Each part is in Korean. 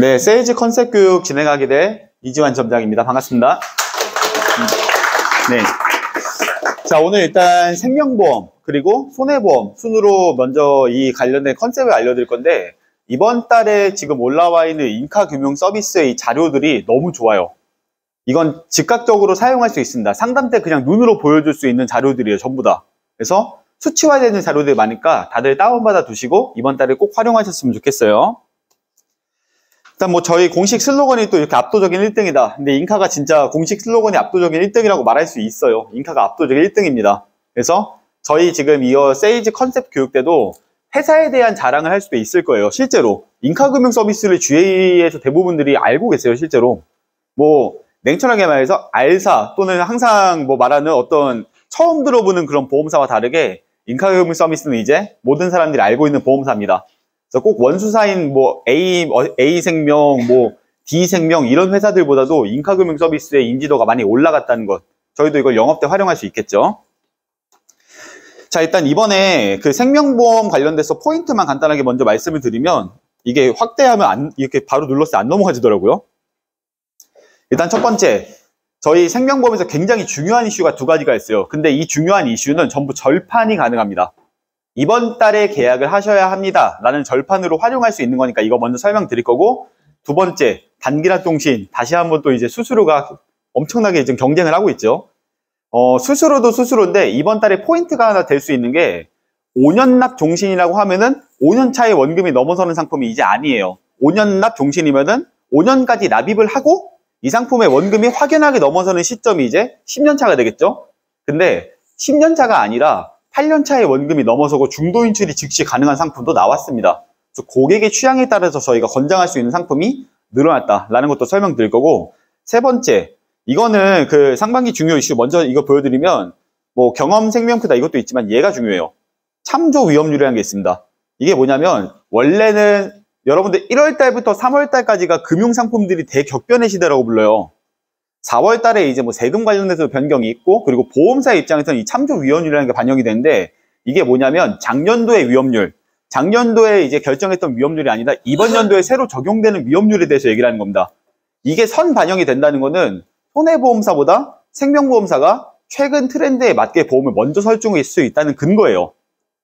네, 세일즈 컨셉 교육 진행하게 될 이지환 점장입니다. 반갑습니다. 네. 자, 오늘 일단 생명보험, 그리고 손해보험 순으로 먼저 이 관련된 컨셉을 알려드릴 건데, 이번 달에 지금 올라와 있는 인카금융 서비스의 이 자료들이 너무 좋아요. 이건 즉각적으로 사용할 수 있습니다. 상담 때 그냥 눈으로 보여줄 수 있는 자료들이에요, 전부 다. 그래서 수치화되는 자료들이 많으니까 다들 다운받아 두시고 이번 달에 꼭 활용하셨으면 좋겠어요. 일단 뭐 저희 공식 슬로건이 또 이렇게 압도적인 1등이다. 근데 인카가 진짜 공식 슬로건이 압도적인 1등이라고 말할 수 있어요. 인카가 압도적인 1등입니다. 그래서 저희 지금 이어 세일즈 컨셉 교육 때도 회사에 대한 자랑을 할 수도 있을 거예요. 실제로 인카금융 서비스를 주위에서 대부분들이 알고 계세요. 실제로 뭐 냉철하게 말해서 알사 또는 항상 뭐 말하는 어떤 처음 들어보는 그런 보험사와 다르게 인카금융 서비스는 이제 모든 사람들이 알고 있는 보험사입니다. 그래서 꼭 원수사인 뭐 A생명, 뭐 D생명 이런 회사들보다도 인카금융 서비스의 인지도가 많이 올라갔다는 것. 저희도 이걸 영업 때 활용할 수 있겠죠. 자, 일단 이번에 그 생명보험 관련돼서 포인트만 간단하게 먼저 말씀을 드리면 이게 확대하면 이렇게 바로 눌렀을 때 안 넘어가지더라고요. 일단 첫 번째, 저희 생명보험에서 굉장히 중요한 이슈가 두 가지가 있어요. 근데 이 중요한 이슈는 전부 절판이 가능합니다. 이번 달에 계약을 하셔야 합니다. 라는 절판으로 활용할 수 있는 거니까 이거 먼저 설명드릴 거고, 두 번째, 단기납 통신. 다시 한번 또 이제 수수료가 엄청나게 지금 경쟁을 하고 있죠. 수수료도 수수료인데 이번 달에 포인트가 하나 될 수 있는 게 5년 납 종신이라고 하면은 5년 차에 원금이 넘어서는 상품이 이제 아니에요. 5년 납 종신이면은 5년까지 납입을 하고 이 상품의 원금이 확연하게 넘어서는 시점이 이제 10년 차가 되겠죠. 근데 10년 차가 아니라 8년 차에 원금이 넘어서고 중도 인출이 즉시 가능한 상품도 나왔습니다. 그래서 고객의 취향에 따라서 저희가 권장할 수 있는 상품이 늘어났다라는 것도 설명드릴 거고, 세 번째, 이거는 그 상반기 중요 이슈 먼저 이거 보여드리면 뭐 경험 생명크다 이것도 있지만 얘가 중요해요. 참조 위험률이라는 게 있습니다. 이게 뭐냐면 원래는 여러분들 1월 달부터 3월 달까지가 금융 상품들이 대격변의 시대라고 불러요. 4월 달에 이제 뭐 세금 관련해서 변경이 있고, 그리고 보험사 입장에서는 이 참조 위험률이라는 게 반영이 되는데, 이게 뭐냐면 작년도의 위험률, 작년도에 이제 결정했던 위험률이 아니라 이번 연도에 새로 적용되는 위험률에 대해서 얘기를 하는 겁니다. 이게 선 반영이 된다는 거는 손해보험사보다 생명보험사가 최근 트렌드에 맞게 보험을 먼저 설정할 수 있다는 근거예요.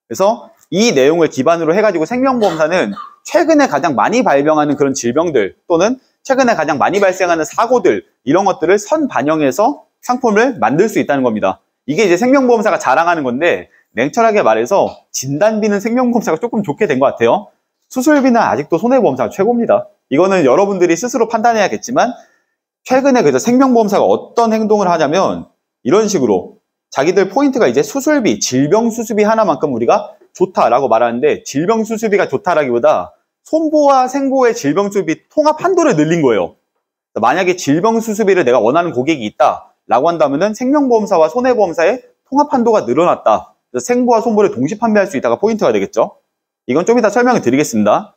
그래서 이 내용을 기반으로 해가지고 생명보험사는 최근에 가장 많이 발병하는 그런 질병들 또는 최근에 가장 많이 발생하는 사고들 이런 것들을 선 반영해서 상품을 만들 수 있다는 겁니다. 이게 이제 생명보험사가 자랑하는 건데, 냉철하게 말해서 진단비는 생명보험사가 조금 좋게 된 것 같아요. 수술비는 아직도 손해보험사가 최고입니다. 이거는 여러분들이 스스로 판단해야겠지만, 최근에 그래서 생명보험사가 어떤 행동을 하냐면 이런 식으로 자기들 포인트가 이제 수술비, 질병수술비 하나만큼 우리가 좋다라고 말하는데, 질병수술비가 좋다라기보다 손보와 생보의 질병수술비 통합 한도를 늘린 거예요. 만약에 질병수술비를 내가 원하는 고객이 있다라고 한다면은 생명보험사와 손해보험사의 통합 한도가 늘어났다. 그래서 생보와 손보를 동시 판매할 수 있다가 포인트가 되겠죠. 이건 좀 이따 설명을 드리겠습니다.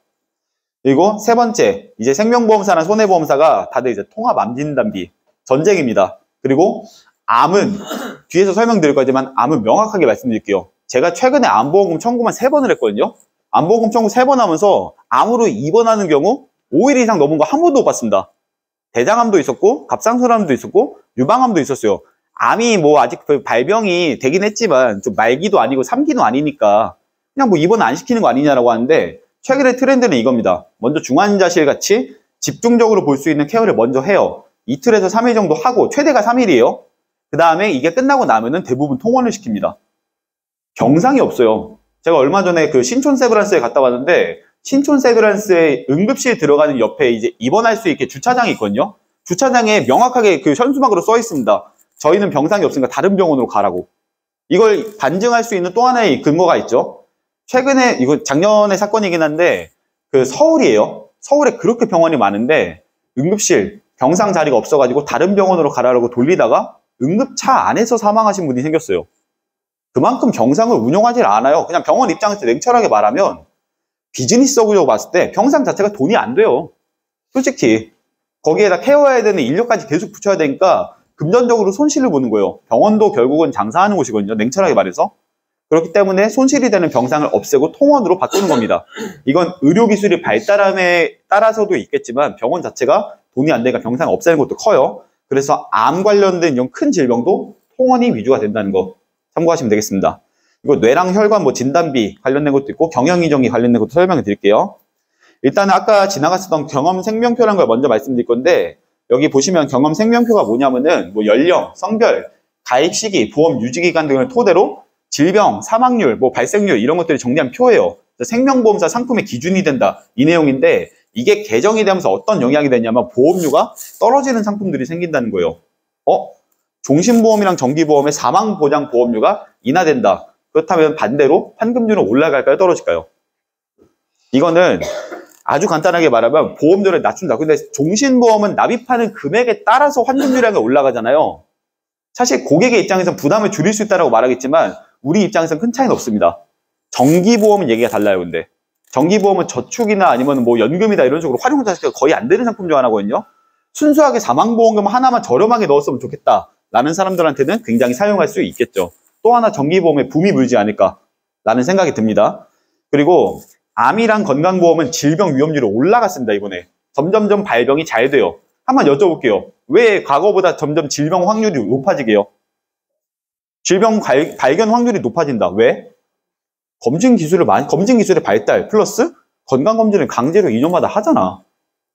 그리고 세 번째, 이제 생명보험사나 손해보험사가 다들 이제 통합 암 진단비 전쟁입니다. 그리고 암은 뒤에서 설명드릴 거지만 암은 명확하게 말씀드릴게요. 제가 최근에 암보험금 청구만 3번을 했거든요. 암보험금 청구 3번 하면서 암으로 입원하는 경우 5일 이상 넘은 거 한 번도 못 봤습니다. 대장암도 있었고 갑상선암도 있었고 유방암도 있었어요. 암이 뭐 아직 발병이 되긴 했지만 좀 말기도 아니고 3기도 아니니까 그냥 뭐 입원 안 시키는 거 아니냐라고 하는데, 최근의 트렌드는 이겁니다. 먼저 중환자실 같이 집중적으로 볼 수 있는 케어를 먼저 해요. 이틀에서 3일 정도 하고, 최대가 3일이에요. 그 다음에 이게 끝나고 나면은 대부분 통원을 시킵니다. 경상이 없어요. 제가 얼마 전에 그 신촌 세브란스에 갔다 왔는데, 신촌 세브란스에 응급실 들어가는 옆에 이제 입원할 수 있게 주차장이 있거든요. 주차장에 명확하게 그 현수막으로 써 있습니다. 저희는 병상이 없으니까 다른 병원으로 가라고. 이걸 반증할 수 있는 또 하나의 근거가 있죠. 최근에, 이거 작년의 사건이긴 한데, 그 서울이에요. 서울에 그렇게 병원이 많은데, 응급실, 병상 자리가 없어가지고 다른 병원으로 가라고 돌리다가 응급차 안에서 사망하신 분이 생겼어요. 그만큼 병상을 운영하지 않아요. 그냥 병원 입장에서 냉철하게 말하면, 비즈니스적으로 봤을 때 병상 자체가 돈이 안 돼요. 솔직히. 거기에다 케어해야 되는 인력까지 계속 붙여야 되니까 금전적으로 손실을 보는 거예요. 병원도 결국은 장사하는 곳이거든요. 냉철하게 말해서. 그렇기 때문에 손실이 되는 병상을 없애고 통원으로 바꾸는 겁니다. 이건 의료기술이 발달함에 따라서도 있겠지만 병원 자체가 돈이 안 되니까 병상을 없애는 것도 커요. 그래서 암 관련된 이런 큰 질병도 통원이 위주가 된다는 거 참고하시면 되겠습니다. 이거 뇌랑 혈관 뭐 진단비 관련된 것도 있고 경영이정이 관련된 것도 설명해 드릴게요. 일단은 아까 지나갔었던 경험 생명표라는 걸 먼저 말씀드릴 건데 여기 보시면 경험 생명표가 뭐냐면은 뭐 연령, 성별, 가입 시기, 보험 유지 기간 등을 토대로 질병, 사망률, 뭐 발생률 이런 것들이 정리한 표예요. 생명보험사 상품의 기준이 된다 이 내용인데 이게 개정이 되면서 어떤 영향이 되냐면 보험료가 떨어지는 상품들이 생긴다는 거예요. 종신보험이랑 정기보험의 사망보장 보험료가 인하된다. 그렇다면 반대로 환급률은 올라갈까요? 떨어질까요? 이거는 아주 간단하게 말하면 보험료를 낮춘다. 근데 종신보험은 납입하는 금액에 따라서 환급률이 올라가잖아요. 사실 고객의 입장에서 부담을 줄일 수 있다고 말하겠지만 우리 입장에서는 큰 차이는 없습니다. 정기보험은 얘기가 달라요. 근데 정기보험은 저축이나 아니면 뭐 연금이다 이런 식으로 활용 자체가 거의 안 되는 상품 중 하나거든요. 순수하게 사망보험금 하나만 저렴하게 넣었으면 좋겠다 라는 사람들한테는 굉장히 사용할 수 있겠죠. 또 하나 정기보험에 붐이 불지 않을까라는 생각이 듭니다. 그리고 암이랑 건강보험은 질병 위험률이 올라갔습니다. 이번에 점점점 발병이 잘 돼요. 한번 여쭤볼게요. 왜 과거보다 점점 질병 확률이 높아지게요? 질병 발견 확률이 높아진다. 왜? 검진 기술의 발달 플러스 건강검진을 강제로 2년마다 하잖아.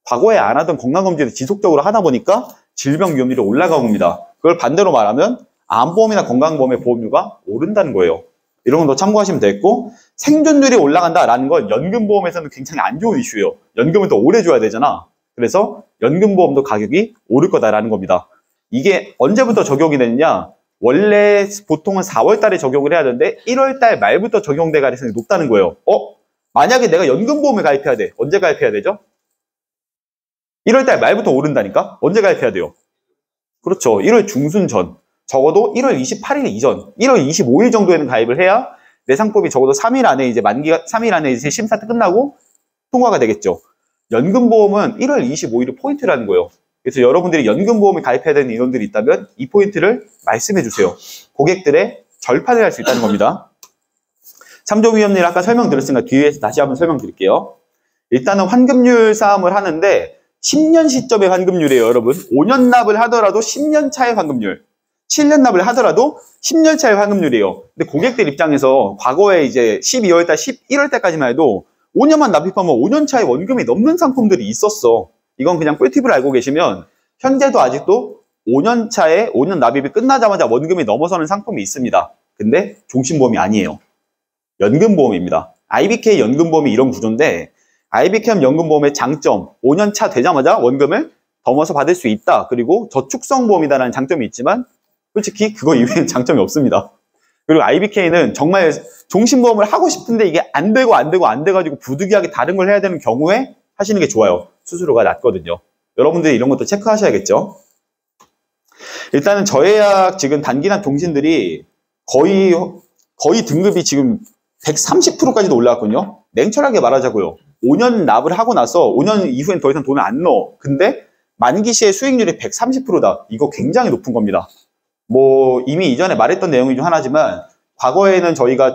과거에 안 하던 건강검진을 지속적으로 하다 보니까 질병 위험률이 올라가고 옵니다. 그걸 반대로 말하면 암보험이나 건강보험의 보험료가 오른다는 거예요. 이런 건 더 참고하시면 되겠고 생존율이 올라간다라는 건 연금보험에서는 굉장히 안 좋은 이슈예요. 연금은 더 오래 줘야 되잖아. 그래서 연금보험도 가격이 오를 거다라는 겁니다. 이게 언제부터 적용이 되느냐? 원래 보통은 4월 달에 적용을 해야 되는데 1월 달 말부터 적용될 가능성이 높다는 거예요. 만약에 내가 연금보험에 가입해야 돼. 언제 가입해야 되죠? 1월 달 말부터 오른다니까? 언제 가입해야 돼요? 그렇죠. 1월 중순 전. 적어도 1월 28일 이전, 1월 25일 정도에는 가입을 해야 내 상품이 적어도 3일 안에 이제 3일 안에 이제 심사 끝나고 통과가 되겠죠. 연금보험은 1월 25일이 포인트라는 거예요. 그래서 여러분들이 연금보험에 가입해야 되는 인원들이 있다면 이 포인트를 말씀해 주세요. 고객들의 절판을 할 수 있다는 겁니다. 참조위험률 아까 설명드렸으니까 뒤에서 다시 한번 설명드릴게요. 일단은 환급률 싸움을 하는데 10년 시점의 환급률이에요, 여러분. 5년 납을 하더라도 10년 차의 환급률. 7년 납을 하더라도 10년 차의 환급률이에요. 근데 고객들 입장에서 과거에 이제 12월 달, 11월 달까지만 해도 5년만 납입하면 5년 차의 원금이 넘는 상품들이 있었어. 이건 그냥 꿀팁을 알고 계시면 현재도 아직도 5년 차에 5년 납입이 끝나자마자 원금이 넘어서는 상품이 있습니다. 근데 종신보험이 아니에요. 연금보험입니다. IBK 연금보험이 이런 구조인데 IBK 연금보험의 장점, 5년 차 되자마자 원금을 넘어서 받을 수 있다. 그리고 저축성 보험이다라는 장점이 있지만 솔직히 그거 이외에는 장점이 없습니다. 그리고 IBK는 정말 종신보험을 하고 싶은데 이게 안 돼가지고 부득이하게 다른 걸 해야 되는 경우에 하시는 게 좋아요. 수수료가 낮거든요. 여러분들이 이런 것도 체크하셔야겠죠. 일단은 저예약 지금 단기납 종신들이 거의 등급이 지금 130%까지도 올라왔거든요. 냉철하게 말하자고요. 5년 납을 하고 나서 5년 이후엔 더 이상 돈을 안 넣어. 근데 만기 시의 수익률이 130%다. 이거 굉장히 높은 겁니다. 뭐 이미 이전에 말했던 내용이 중 하나지만 과거에는 저희가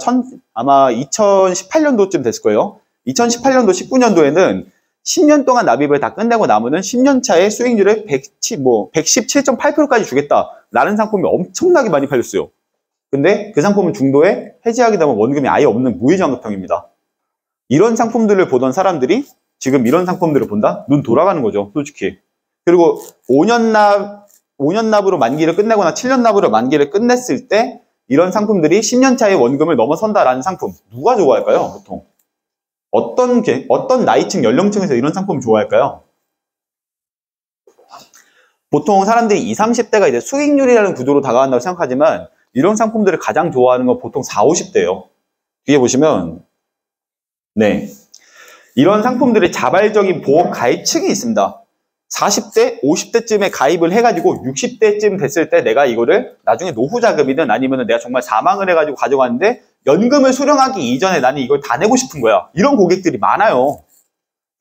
아마 2018년도쯤 됐을 거예요. 2018년도, 19년도에는 10년 동안 납입을 다 끝내고 남으면 10년 차의 수익률을 117.8%까지 주겠다라는 상품이 엄청나게 많이 팔렸어요. 근데 그 상품은 중도에 해지하게 되면 원금이 아예 없는 무해지환급형입니다. 이런 상품들을 보던 사람들이 지금 이런 상품들을 본다? 눈 돌아가는 거죠, 솔직히. 그리고 5년 납으로 만기를 끝내거나 7년 납으로 만기를 끝냈을 때 이런 상품들이 10년 차의 원금을 넘어선다라는 상품 누가 좋아할까요? 보통 어떤 나이층 연령층에서 이런 상품을 좋아할까요? 보통 사람들이 20, 30대가 이제 수익률이라는 구조로 다가간다고 생각하지만 이런 상품들을 가장 좋아하는 건 보통 40, 50대예요. 뒤에 보시면 네, 이런 상품들의 자발적인 보험 가입층이 있습니다. 40대, 50대쯤에 가입을 해가지고 60대쯤 됐을 때 내가 이거를 나중에 노후 자금이든 아니면 내가 정말 사망을 해가지고 가져가는데 연금을 수령하기 이전에 나는 이걸 다 내고 싶은 거야. 이런 고객들이 많아요.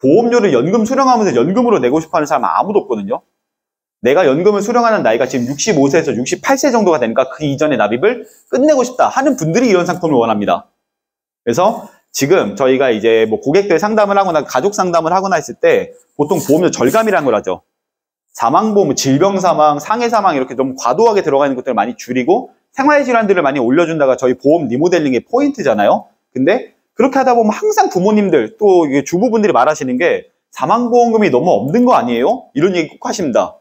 보험료를 연금 수령하면서 연금으로 내고 싶어 하는 사람은 아무도 없거든요. 내가 연금을 수령하는 나이가 지금 65세에서 68세 정도가 되니까 그 이전에 납입을 끝내고 싶다 하는 분들이 이런 상품을 원합니다. 그래서 지금 저희가 이제 뭐 고객들 상담을 하거나 가족 상담을 하거나 했을 때 보통 보험료 절감이라는 걸 하죠. 사망보험, 질병사망, 상해사망 이렇게 좀 과도하게 들어가 있는 것들을 많이 줄이고 생활질환들을 많이 올려준다가 저희 보험 리모델링의 포인트잖아요. 근데 그렇게 하다 보면 항상 부모님들 또 주부분들이 말하시는 게 사망보험금이 너무 없는 거 아니에요? 이런 얘기 꼭 하십니다.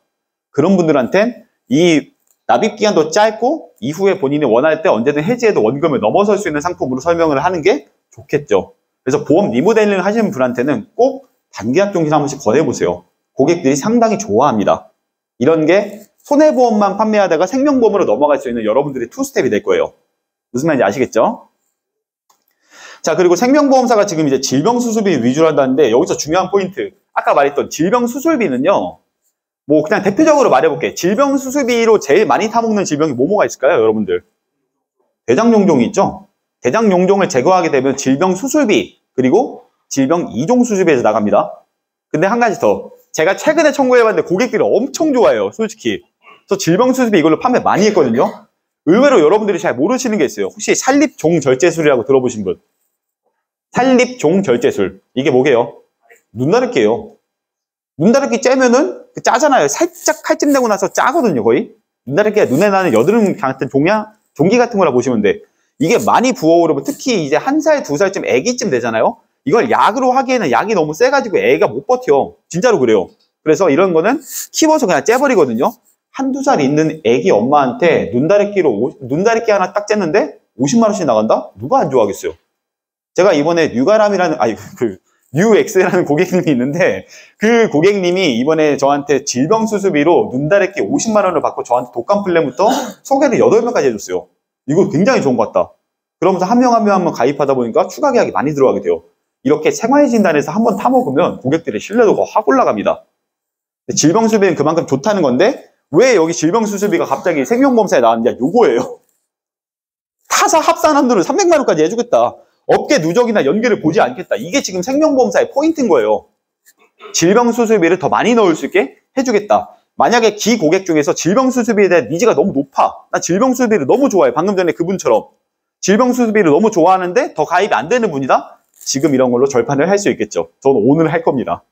그런 분들한텐 이 납입기간도 짧고 이후에 본인이 원할 때 언제든 해지해도 원금을 넘어설 수 있는 상품으로 설명을 하는 게 좋겠죠. 그래서 보험 리모델링 하시는 분한테는 꼭 단기약 종신 한 번씩 권해보세요. 고객들이 상당히 좋아합니다. 이런 게 손해보험만 판매하다가 생명보험으로 넘어갈 수 있는 여러분들의 투스텝이 될 거예요. 무슨 말인지 아시겠죠? 자, 그리고 생명보험사가 지금 이제 질병수술비 위주로 한다는데 여기서 중요한 포인트. 아까 말했던 질병수술비는요. 뭐 그냥 대표적으로 말해볼게. 질병수술비로 제일 많이 타먹는 질병이 뭐가 있을까요, 여러분들? 대장용종이 있죠? 대장용종을 제거하게 되면 질병수술비 그리고 질병 이종수술비에서 나갑니다. 근데 한 가지 더. 제가 최근에 청구해봤는데 고객들이 엄청 좋아해요, 솔직히. 저 질병수술비 이걸로 판매 많이 했거든요. 의외로 여러분들이 잘 모르시는 게 있어요. 혹시 산립종절제술이라고 들어보신 분? 산립종절제술. 이게 뭐게요? 눈다래끼예요. 눈다래끼 째면은 짜잖아요. 살짝 칼집 내고 나서 짜거든요, 거의. 눈다래끼가 눈에 나는 여드름 같은 종기 같은 거라 보시면 돼. 이게 많이 부어오르면 특히 이제 1살, 2살쯤 애기쯤 되잖아요. 이걸 약으로 하기에는 약이 너무 세가지고 애가 못 버텨. 진짜로 그래요. 그래서 이런 거는 키워서 그냥 째버리거든요. 1, 2살 있는 애기 엄마한테 눈다래끼 하나 딱 쬐는데 50만 원씩 나간다? 누가 안 좋아하겠어요? 제가 이번에 뉴엑스라는 고객님이 있는데 그 고객님이 이번에 저한테 질병수술비로 눈다래끼 50만 원을 받고 저한테 독감 플랜부터 소개를 8명까지 해줬어요. 이거 굉장히 좋은 것 같다. 그러면서 한 명 한 명 가입하다 보니까 추가 계약이 많이 들어가게 돼요. 이렇게 생활진단에서 한번 타먹으면 고객들의 신뢰도가 확 올라갑니다. 질병수술비는 그만큼 좋다는 건데 왜 여기 질병수술비가 갑자기 생명보험사에 나왔느냐? 요거예요. 타사 합산한도를 300만 원까지 해주겠다. 업계 누적이나 연계를 보지 않겠다. 이게 지금 생명보험사의 포인트인 거예요. 질병수술비를 더 많이 넣을 수 있게 해주겠다. 만약에 기고객 중에서 질병수술비에 대한 니즈가 너무 높아. 나 질병수술비를 너무 좋아해. 방금 전에 그분처럼. 질병수술비를 너무 좋아하는데 더 가입이 안 되는 분이다? 지금 이런 걸로 절판을 할 수 있겠죠. 저는 오늘 할 겁니다.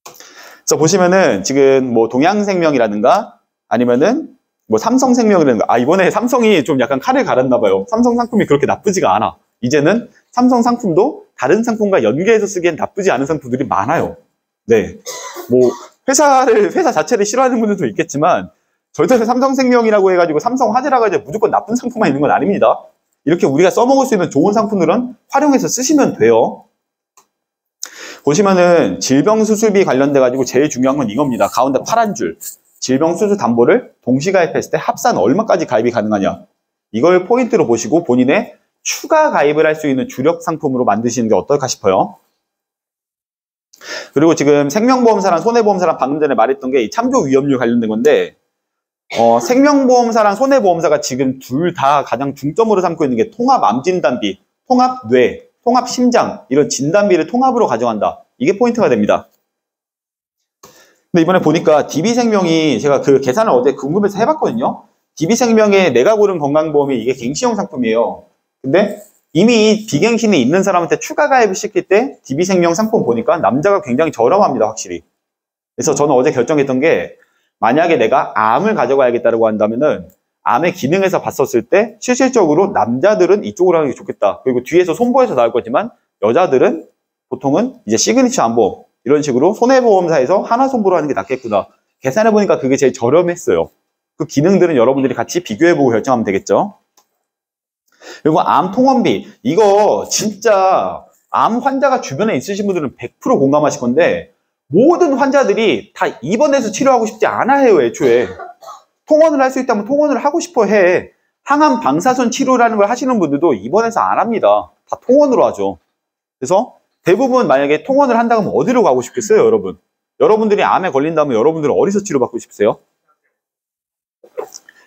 그래서 보시면은 지금 뭐 동양생명이라든가 아니면은 뭐 삼성생명이라든가 이번에 삼성이 좀 약간 칼을 갈았나 봐요. 삼성 상품이 그렇게 나쁘지가 않아. 이제는 삼성 상품도 다른 상품과 연계해서 쓰기엔 나쁘지 않은 상품들이 많아요. 네. 뭐 회사 자체를 싫어하는 분들도 있겠지만 절대 삼성생명이라고 해가지고 삼성화재라고 해서 무조건 나쁜 상품만 있는 건 아닙니다. 이렇게 우리가 써먹을 수 있는 좋은 상품들은 활용해서 쓰시면 돼요. 보시면은 질병수술비 관련돼가지고 제일 중요한 건 이겁니다. 가운데 파란 줄. 질병수술 담보를 동시 가입했을 때 합산 얼마까지 가입이 가능하냐. 이걸 포인트로 보시고 본인의 추가 가입을 할 수 있는 주력 상품으로 만드시는 게 어떨까 싶어요. 그리고 지금 생명보험사랑 손해보험사랑 방금 전에 말했던 게 이 참조 위험률 관련된 건데 생명보험사랑 손해보험사가 지금 둘 다 가장 중점으로 삼고 있는 게 통합암진단비, 통합뇌, 통합심장 이런 진단비를 통합으로 가져간다. 이게 포인트가 됩니다. 근데 이번에 보니까 DB생명이 제가 그 계산을 어제 궁금해서 해봤거든요. DB생명의 내가 고른 건강보험이 이게 갱신형 상품이에요. 근데 이미 비갱신이 있는 사람한테 추가 가입을 시킬 때 DB생명 상품 보니까 남자가 굉장히 저렴합니다, 확실히. 그래서 저는 어제 결정했던 게 만약에 내가 암을 가져가야겠다고 한다면은 암의 기능에서 봤었을 때 실질적으로 남자들은 이쪽으로 하는 게 좋겠다. 그리고 뒤에서 손보에서 나올 거지만 여자들은 보통은 이제 시그니처 암보험 이런 식으로 손해보험사에서 하나 손보로 하는 게 낫겠구나. 계산해보니까 그게 제일 저렴했어요. 그 기능들은 여러분들이 같이 비교해보고 결정하면 되겠죠. 그리고 암 통원비 이거 진짜 암 환자가 주변에 있으신 분들은 100% 공감하실 건데 모든 환자들이 다 입원해서 치료하고 싶지 않아 해요, 애초에. 통원을 할 수 있다면 통원을 하고 싶어 해. 항암 방사선 치료라는 걸 하시는 분들도 입원해서 안 합니다. 다 통원으로 하죠. 그래서 대부분 만약에 통원을 한다 그러면 어디로 가고 싶겠어요, 여러분? 여러분들이 암에 걸린다면 여러분들은 어디서 치료받고 싶으세요?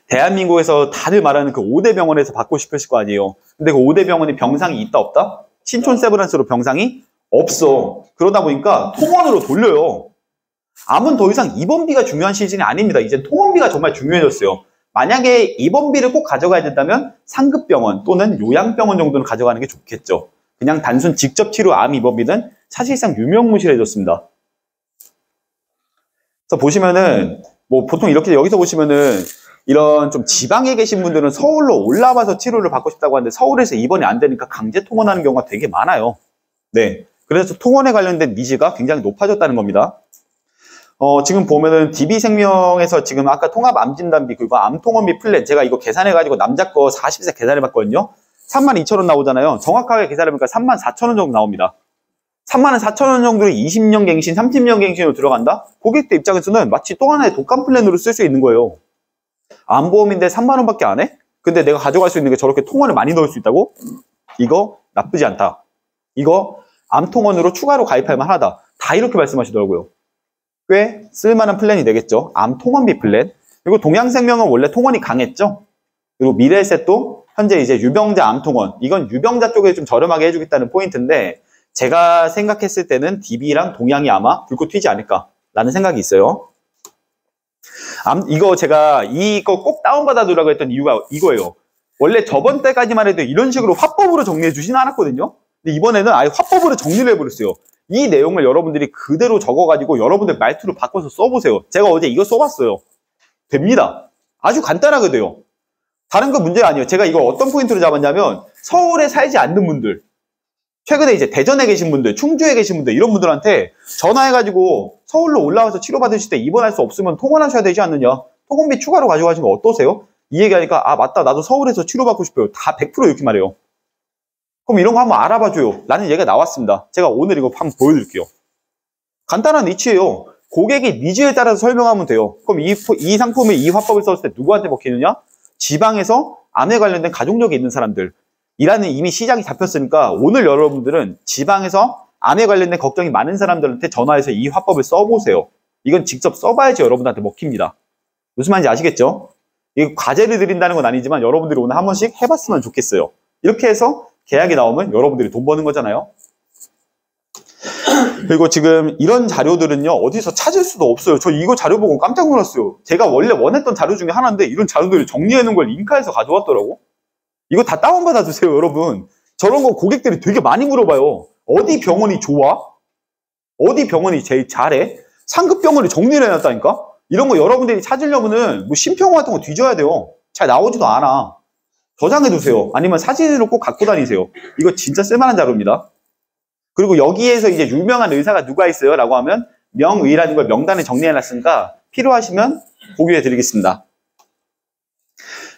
대한민국에서 다들 말하는 그 5대 병원에서 받고 싶으실 거 아니에요. 근데 그 5대 병원에 병상이 있다 없다? 신촌 세브란스로 병상이 없어. 그러다 보니까 통원으로 돌려요. 암은 더 이상 입원비가 중요한 시즌이 아닙니다. 이제 통원비가 정말 중요해졌어요. 만약에 입원비를 꼭 가져가야 된다면 상급병원 또는 요양병원 정도는 가져가는 게 좋겠죠. 그냥 단순 직접 치료 암 입원비는 사실상 유명무실해졌습니다. 그래서 보시면은 뭐 보통 이렇게 여기서 보시면은 이런 좀 지방에 계신 분들은 서울로 올라와서 치료를 받고 싶다고 하는데 서울에서 입원이 안 되니까 강제 통원하는 경우가 되게 많아요. 네. 그래서 통원에 관련된 니즈가 굉장히 높아졌다는 겁니다. 지금 보면은 DB생명에서 지금 아까 통합암진단비 그리고 암통원비 플랜 제가 이거 계산해가지고 남자 거 40세 계산해봤거든요. 32,000원 나오잖아요. 정확하게 계산해보니까 34,000원 정도 나옵니다. 34,000원 정도로 20년 갱신, 30년 갱신으로 들어간다? 고객들 입장에서는 마치 또 하나의 독감 플랜으로 쓸 수 있는 거예요. 암보험인데 3만원 밖에 안 해? 근데 내가 가져갈 수 있는 게 저렇게 통원을 많이 넣을 수 있다고? 이거 나쁘지 않다. 이거 암통원으로 추가로 가입할 만하다. 다 이렇게 말씀하시더라고요. 꽤 쓸만한 플랜이 되겠죠. 암통원비 플랜. 그리고 동양생명은 원래 통원이 강했죠. 그리고 미래에셋도 현재 이제 유병자 암통원. 이건 유병자 쪽에 좀 저렴하게 해주겠다는 포인트인데 제가 생각했을 때는 DB랑 동양이 아마 불꽃 튀지 않을까라는 생각이 있어요. 이거 제가 이거 꼭 다운받아 두라고 했던 이유가 이거예요. 원래 저번 때까지만 해도 이런 식으로 화법으로 정리해 주진 않았거든요. 근데 이번에는 아예 화법으로 정리를 해버렸어요. 이 내용을 여러분들이 그대로 적어가지고 여러분들 말투로 바꿔서 써보세요. 제가 어제 이거 써봤어요. 됩니다. 아주 간단하게 돼요. 다른 거 문제가 아니에요. 제가 이거 어떤 포인트로 잡았냐면 서울에 살지 않는 분들, 최근에 이제 대전에 계신 분들, 충주에 계신 분들 이런 분들한테 전화해가지고 서울로 올라와서 치료받으실 때 입원할 수 없으면 통원하셔야 되지 않느냐. 통원비 추가로 가져가시면 어떠세요? 이 얘기하니까 아 맞다 나도 서울에서 치료받고 싶어요. 다 100% 이렇게 말해요. 그럼 이런 거 한번 알아봐줘요 라는 얘기가 나왔습니다. 제가 오늘 이거 한번 보여드릴게요. 간단한 이치예요. 고객이 니즈에 따라서 설명하면 돼요. 그럼 이 상품의 이 화법을 썼을 때 누구한테 먹히느냐? 지방에서 암에 관련된 가족력이 있는 사람들. 이라는 이미 시장이 잡혔으니까 오늘 여러분들은 지방에서 암에 관련된 걱정이 많은 사람들한테 전화해서 이 화법을 써보세요. 이건 직접 써봐야지 여러분한테 먹힙니다. 무슨 말인지 아시겠죠? 이 과제를 드린다는 건 아니지만 여러분들이 오늘 한 번씩 해봤으면 좋겠어요. 이렇게 해서 계약이 나오면 여러분들이 돈 버는 거잖아요. 그리고 지금 이런 자료들은요 어디서 찾을 수도 없어요. 저 이거 자료 보고 깜짝 놀랐어요. 제가 원래 원했던 자료 중에 하나인데 이런 자료들을 정리해놓은 걸 링카해서 가져왔더라고. 이거 다 다운받아 주세요 여러분. 저런 거 고객들이 되게 많이 물어봐요. 어디 병원이 좋아? 어디 병원이 제일 잘해? 상급 병원을 정리를 해놨다니까? 이런 거 여러분들이 찾으려면은 뭐 심평 같은 거 뒤져야 돼요. 잘 나오지도 않아. 저장해 두세요. 아니면 사진으로 꼭 갖고 다니세요. 이거 진짜 쓸만한 자료입니다. 그리고 여기에서 이제 유명한 의사가 누가 있어요? 라고 하면 명의라는 걸 명단에 정리해놨으니까 필요하시면 공유해 드리겠습니다.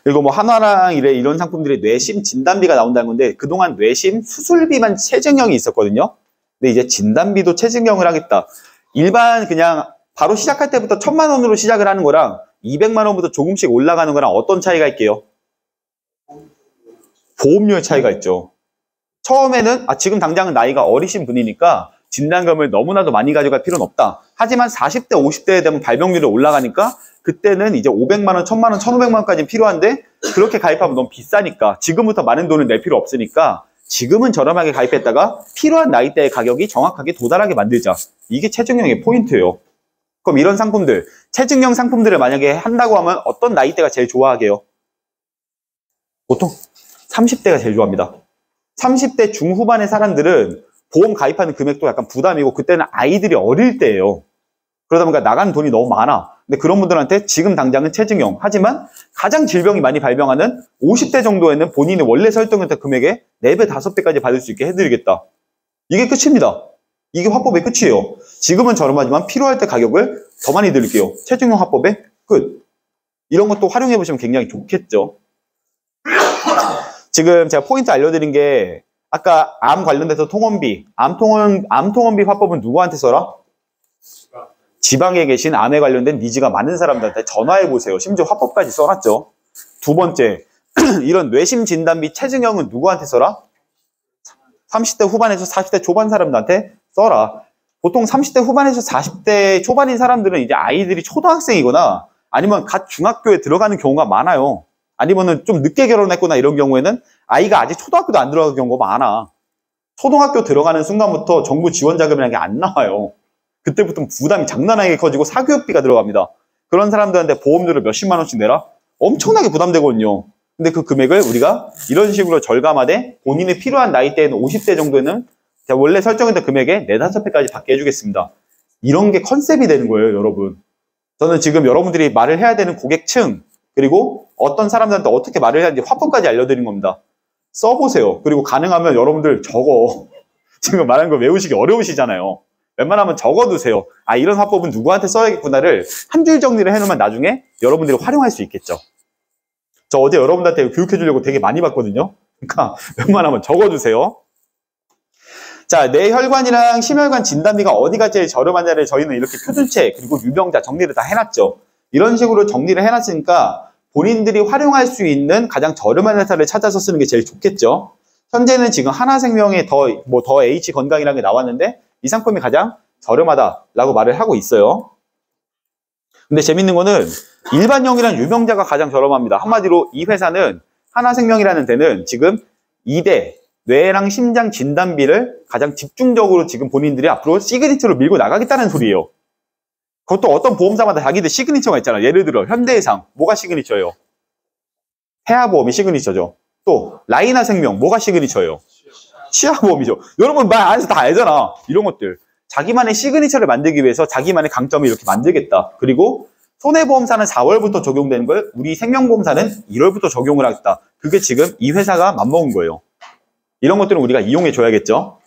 그리고 뭐 한화랑 이런 상품들이 뇌심 진단비가 나온다는 건데 그동안 뇌심 수술비만 체증형이 있었거든요. 근데 이제 진단비도 체증형을 하겠다. 일반 그냥 바로 시작할 때부터 1,000만 원으로 시작을 하는 거랑 200만 원부터 조금씩 올라가는 거랑 어떤 차이가 있게요? 보험료의 차이가 있죠. 처음에는 지금 당장은 나이가 어리신 분이니까 진단금을 너무나도 많이 가져갈 필요는 없다. 하지만 40대, 50대에 되면 발병률이 올라가니까 그때는 이제 500만 원, 1,000만 원, 1,500만 원까지는 필요한데 그렇게 가입하면 너무 비싸니까 지금부터 많은 돈을 낼 필요 없으니까 지금은 저렴하게 가입했다가 필요한 나이대의 가격이 정확하게 도달하게 만들자. 이게 체증형의 포인트예요. 그럼 이런 상품들, 체증형 상품들을 만약에 한다고 하면 어떤 나이대가 제일 좋아하게요? 보통 30대가 제일 좋아합니다. 30대 중후반의 사람들은 보험 가입하는 금액도 약간 부담이고 그때는 아이들이 어릴 때예요. 그러다 보니까 나가는 돈이 너무 많아. 근데 그런 분들한테 지금 당장은 체증형. 하지만 가장 질병이 많이 발병하는 50대 정도에는 본인이 원래 설정했던 금액의 4배, 5배까지 받을 수 있게 해드리겠다. 이게 끝입니다. 이게 화법의 끝이에요. 지금은 저렴하지만 필요할 때 가격을 더 많이 드릴게요. 체증형 화법의 끝. 이런 것도 활용해 보시면 굉장히 좋겠죠. 지금 제가 포인트 알려드린 게 아까 암 관련돼서 통원비, 암통원비 화법은 누구한테 써라? 지방에 계신 암에 관련된 니즈가 많은 사람들한테 전화해보세요. 심지어 화법까지 써놨죠. 두 번째, 이런 뇌심 진단비 체증형은 누구한테 써라? 30대 후반에서 40대 초반 사람들한테 써라. 보통 30대 후반에서 40대 초반인 사람들은 이제 아이들이 초등학생이거나 아니면 갓 중학교에 들어가는 경우가 많아요. 아니면은 좀 늦게 결혼했거나 이런 경우에는 아이가 아직 초등학교도 안 들어간 경우가 많아. 초등학교 들어가는 순간부터 정부 지원 자금이라는 게 안 나와요. 그때부터 부담이 장난하게 커지고 사교육비가 들어갑니다. 그런 사람들한테 보험료를 몇십만 원씩 내라? 엄청나게 부담되거든요. 근데 그 금액을 우리가 이런 식으로 절감하되 본인이 필요한 나이대에는 50대 정도에는 원래 설정했던 금액의 4, 5배까지 받게 해주겠습니다. 이런 게 컨셉이 되는 거예요, 여러분. 저는 지금 여러분들이 말을 해야 되는 고객층, 그리고 어떤 사람들한테 어떻게 말을 해야 하는지 화법까지 알려드린 겁니다. 써보세요. 그리고 가능하면 여러분들 적어. 지금 말한 거 외우시기 어려우시잖아요. 웬만하면 적어두세요. 아, 이런 화법은 누구한테 써야겠구나를 한 줄 정리를 해놓으면 나중에 여러분들이 활용할 수 있겠죠. 저 어제 여러분들한테 교육해주려고 되게 많이 봤거든요. 그러니까 웬만하면 적어두세요. 자, 뇌혈관이랑 심혈관 진단비가 어디가 제일 저렴하냐를 저희는 이렇게 표준체 그리고 유병자 정리를 다 해놨죠. 이런 식으로 정리를 해놨으니까 본인들이 활용할 수 있는 가장 저렴한 회사를 찾아서 쓰는 게 제일 좋겠죠. 현재는 지금 하나생명의 더 H 건강이라는 게 나왔는데 이 상품이 가장 저렴하다라고 말을 하고 있어요. 근데 재밌는 거는 일반형이랑 유병자가 가장 저렴합니다. 한마디로 이 회사는 하나생명이라는 데는 지금 2대 뇌랑 심장 진단비를 가장 집중적으로 지금 본인들이 앞으로 시그니처로 밀고 나가겠다는 소리예요. 그것도 어떤 보험사마다 자기들 시그니처가 있잖아요. 예를 들어 현대해상 뭐가 시그니처예요? 해아보험이 시그니처죠. 또 라이나생명 뭐가 시그니처예요? 치아보험이죠. 여러분 말 안해서 다 알잖아. 이런 것들. 자기만의 시그니처를 만들기 위해서 자기만의 강점을 이렇게 만들겠다. 그리고 손해보험사는 4월부터 적용되는 걸 우리 생명보험사는 1월부터 적용을 하겠다. 그게 지금 이 회사가 맘먹은 거예요. 이런 것들은 우리가 이용해 줘야겠죠.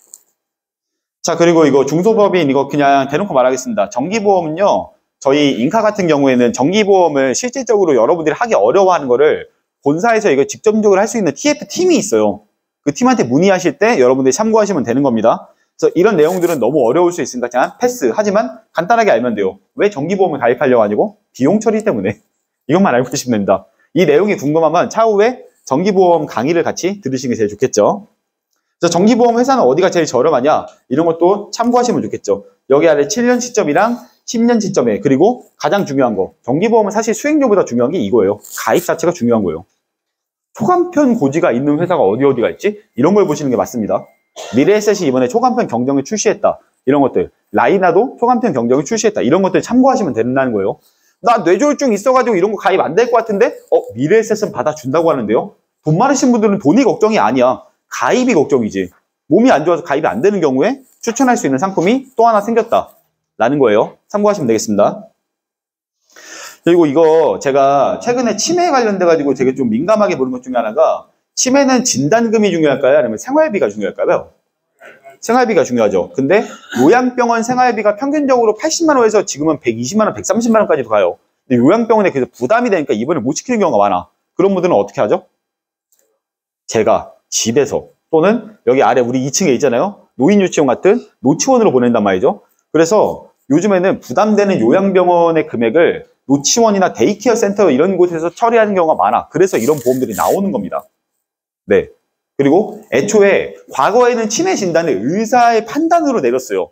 자, 그리고 이거 중소법인 이거 그냥 대놓고 말하겠습니다. 정기보험은요, 저희 인카 같은 경우에는 정기보험을 실질적으로 여러분들이 하기 어려워하는 거를 본사에서 이거 직접적으로 할 수 있는 TF팀이 있어요. 그 팀한테 문의하실 때 여러분들이 참고하시면 되는 겁니다. 그래서 이런 내용들은 너무 어려울 수 있으니까 그냥 패스. 하지만 간단하게 알면 돼요. 왜 정기보험을 가입하려고 하냐고? 비용 처리 때문에. 이것만 알고 계시면 됩니다. 이 내용이 궁금하면 차후에 정기보험 강의를 같이 들으시는 게 제일 좋겠죠. 그래서 정기보험 회사는 어디가 제일 저렴하냐? 이런 것도 참고하시면 좋겠죠. 여기 아래 7년 시점이랑 10년 시점에, 그리고 가장 중요한 거. 정기보험은 사실 수익률보다 중요한 게 이거예요. 가입 자체가 중요한 거예요. 초간편 고지가 있는 회사가 어디가 있지? 이런 걸 보시는 게 맞습니다. 미래에셋이 이번에 초간편 경정을 출시했다. 이런 것들. 라이나도 초간편 경정을 출시했다. 이런 것들 참고하시면 된다는 거예요. 나 뇌졸중 있어가지고 이런 거 가입 안 될 것 같은데? 미래에셋은 받아준다고 하는데요. 돈 많으신 분들은 돈이 걱정이 아니야. 가입이 걱정이지. 몸이 안 좋아서 가입이 안 되는 경우에 추천할 수 있는 상품이 또 하나 생겼다라는 거예요. 참고하시면 되겠습니다. 그리고 이거 제가 최근에 치매에 관련돼가지고 되게 좀 민감하게 보는 것 중에 하나가, 치매는 진단금이 중요할까요? 아니면 생활비가 중요할까요? 생활비가 중요하죠. 근데 요양병원 생활비가 평균적으로 80만 원에서 지금은 120만 원, 130만 원까지도 가요. 근데 요양병원에 그래서 부담이 되니까 입원을 못 시키는 경우가 많아. 그런 분들은 어떻게 하죠? 제가 집에서 또는 여기 아래 우리 2층에 있잖아요. 노인유치원 같은 노치원으로 보낸단 말이죠. 그래서 요즘에는 부담되는 요양병원의 금액을 노치원이나 데이케어 센터 이런 곳에서 처리하는 경우가 많아. 그래서 이런 보험들이 나오는 겁니다. 네. 그리고 애초에 과거에는 치매 진단을 의사의 판단으로 내렸어요.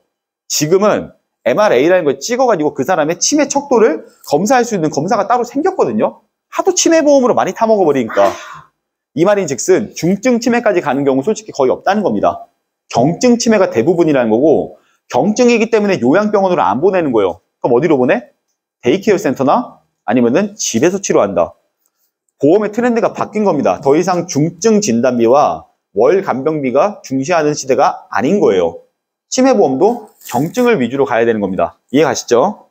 지금은 MRA라는 걸 찍어가지고 그 사람의 치매 척도를 검사할 수 있는 검사가 따로 생겼거든요. 하도 치매 보험으로 많이 타먹어버리니까. 이 말인 즉슨 중증 치매까지 가는 경우 솔직히 거의 없다는 겁니다. 경증 치매가 대부분이라는 거고, 경증이기 때문에 요양병원으로 안 보내는 거예요. 그럼 어디로 보내? 데이케어 센터나 아니면은 집에서 치료한다. 보험의 트렌드가 바뀐 겁니다. 더 이상 중증 진단비와 월 간병비가 중시하는 시대가 아닌 거예요. 치매보험도 경증을 위주로 가야 되는 겁니다. 이해 가시죠?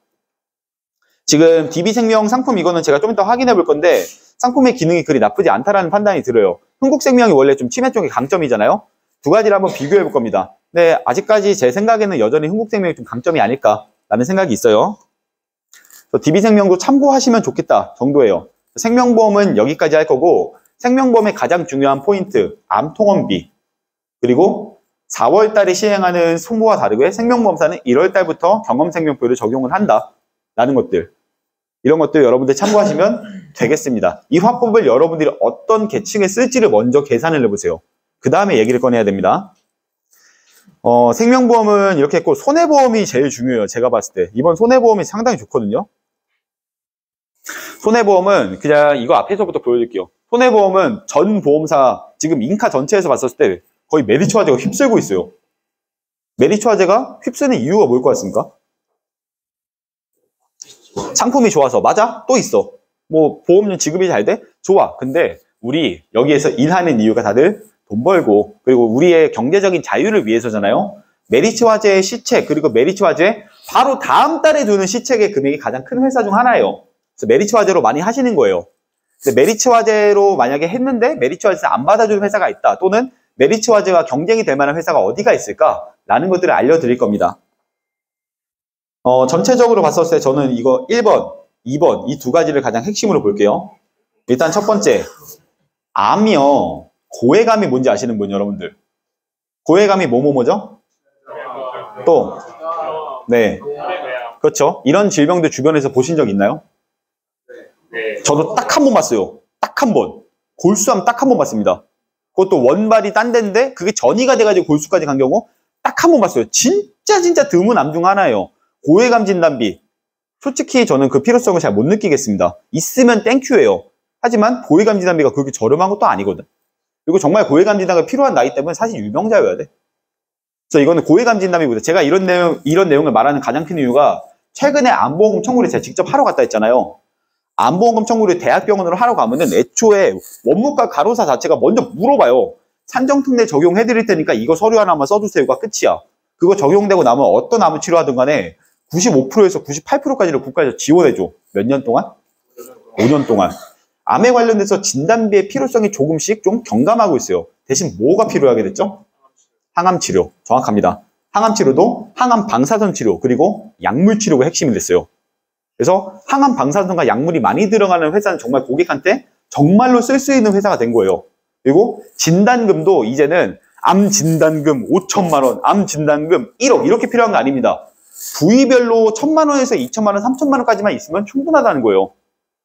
지금 DB생명 상품 이거는 제가 좀 이따 확인해 볼 건데 상품의 기능이 그리 나쁘지 않다라는 판단이 들어요. 흥국생명이 원래 좀 치매 쪽이 강점이잖아요. 두 가지를 한번 비교해 볼 겁니다. 근데 아직까지 제 생각에는 여전히 흥국생명이 좀 강점이 아닐까라는 생각이 있어요. DB생명도 참고하시면 좋겠다 정도예요. 생명보험은 여기까지 할 거고, 생명보험의 가장 중요한 포인트, 암통원비, 그리고 4월 달에 시행하는 소모와 다르게 생명보험사는 1월 달부터 경험생명표를 적용을 한다라는 것들, 이런 것들 여러분들 참고하시면 되겠습니다. 이 화법을 여러분들이 어떤 계층에 쓸지를 먼저 계산을 해보세요. 그 다음에 얘기를 꺼내야 됩니다. 생명보험은 이렇게 했고, 손해보험이 제일 중요해요. 제가 봤을 때 이번 손해보험이 상당히 좋거든요. 손해보험은 그냥 이거 앞에서부터 보여드릴게요. 손해보험은 전 보험사 지금 인카 전체에서 봤을 때 거의 메리츠 화재가 휩쓸고 있어요. 메리츠 화재가 휩쓰는 이유가 뭘 것 같습니까? 상품이 좋아서. 맞아? 또 있어. 뭐 보험료 지급이 잘 돼? 좋아. 근데 우리 여기에서 일하는 이유가 다들 돈 벌고 그리고 우리의 경제적인 자유를 위해서잖아요. 메리츠 화재의 시책 그리고 메리츠 화재 바로 다음 달에 주는 시책의 금액이 가장 큰 회사 중 하나예요. 그래서 메리츠 화재로 많이 하시는 거예요. 근데 메리츠 화재로 만약에 했는데 메리츠 화재에서 안 받아주는 회사가 있다. 또는 메리츠 화재와 경쟁이 될 만한 회사가 어디가 있을까? 라는 것들을 알려드릴 겁니다. 전체적으로 봤었을 때 저는 이거 1번, 2번 이 두 가지를 가장 핵심으로 볼게요. 일단 첫 번째, 암이요. 고해감이 뭔지 아시는 분 여러분들? 고해감이 뭐죠? 또, 네, 그렇죠. 이런 질병들 주변에서 보신 적 있나요? 저도 딱 한 번 봤어요. 딱 한 번. 골수암 딱 한 번 봤습니다. 그것도 원발이 딴 데인데 그게 전이가 돼가지고 골수까지 간 경우 딱 한 번 봤어요. 진짜 드문 암 중 하나예요. 고해감 진단비. 솔직히 저는 그 필요성을 잘 못 느끼겠습니다. 있으면 땡큐예요. 하지만 고해감 진단비가 그렇게 저렴한 것도 아니거든. 그리고 정말 고해감 진단비가 필요한 나이 때문에 사실 유병자여야 돼. 그래서 이거는 고해감 진단비보다 제가 이런 내용을 말하는 가장 큰 이유가 최근에 암보험금 청구를 제가 직접 하러 갔다 했잖아요. 암보험금 청구를 대학병원으로 하러 가면은 애초에 원무과 간호사 자체가 먼저 물어봐요. 산정특례 적용해드릴 테니까 이거 서류 하나만 써주세요가 끝이야. 그거 적용되고 나면 어떤 암을 치료하든 간에 95%에서 98%까지를 국가에서 지원해줘. 몇 년 동안? 5년 동안. 암에 관련돼서 진단비의 필요성이 조금씩 좀 경감하고 있어요. 대신 뭐가 필요하게 됐죠? 항암 치료. 정확합니다. 항암 치료도 항암 방사선 치료 그리고 약물 치료가 핵심이 됐어요. 그래서 항암 방사선과 약물이 많이 들어가는 회사는 정말 고객한테 정말로 쓸 수 있는 회사가 된 거예요. 그리고 진단금도 이제는 암 진단금 5천만 원, 암 진단금 1억 이렇게 필요한 거 아닙니다. 부위별로 1,000만 원에서 2천만 원, 3천만 원까지만 있으면 충분하다는 거예요.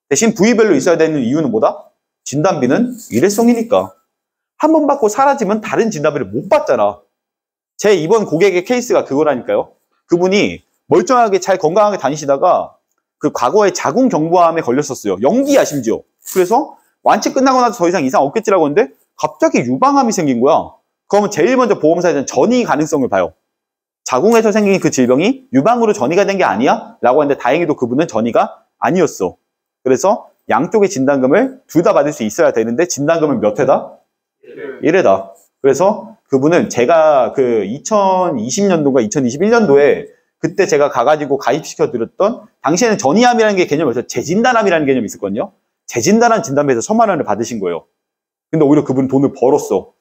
대신 부위별로 있어야 되는 이유는 뭐다? 진단비는 일회성이니까. 한 번 받고 사라지면 다른 진단비를 못 받잖아. 제 이번 고객의 케이스가 그거라니까요. 그분이 멀쩡하게 잘 건강하게 다니시다가 그 과거에 자궁경부암에 걸렸었어요. 연기야 심지어. 그래서 완치 끝나고 나서 더 이상 이상 없겠지라고 했는데 갑자기 유방암이 생긴 거야. 그러면 제일 먼저 보험사에서는 전이 가능성을 봐요. 자궁에서 생긴 그 질병이 유방으로 전이가 된 게 아니야? 라고 했는데 다행히도 그분은 전이가 아니었어. 그래서 양쪽의 진단금을 둘 다 받을 수 있어야 되는데 진단금은 몇 회다? 1회다. 그래서 그분은 제가 그 2020년도인가 2021년도에 그때 제가 가가지고 가입시켜 드렸던 당시에는 전이암이라는 게 개념이 없어요. 재진단암이라는 개념이 있었거든요. 재진단한 진단비에서 1,000만 원을 받으신 거예요. 근데 오히려 그분은 돈을 벌었어.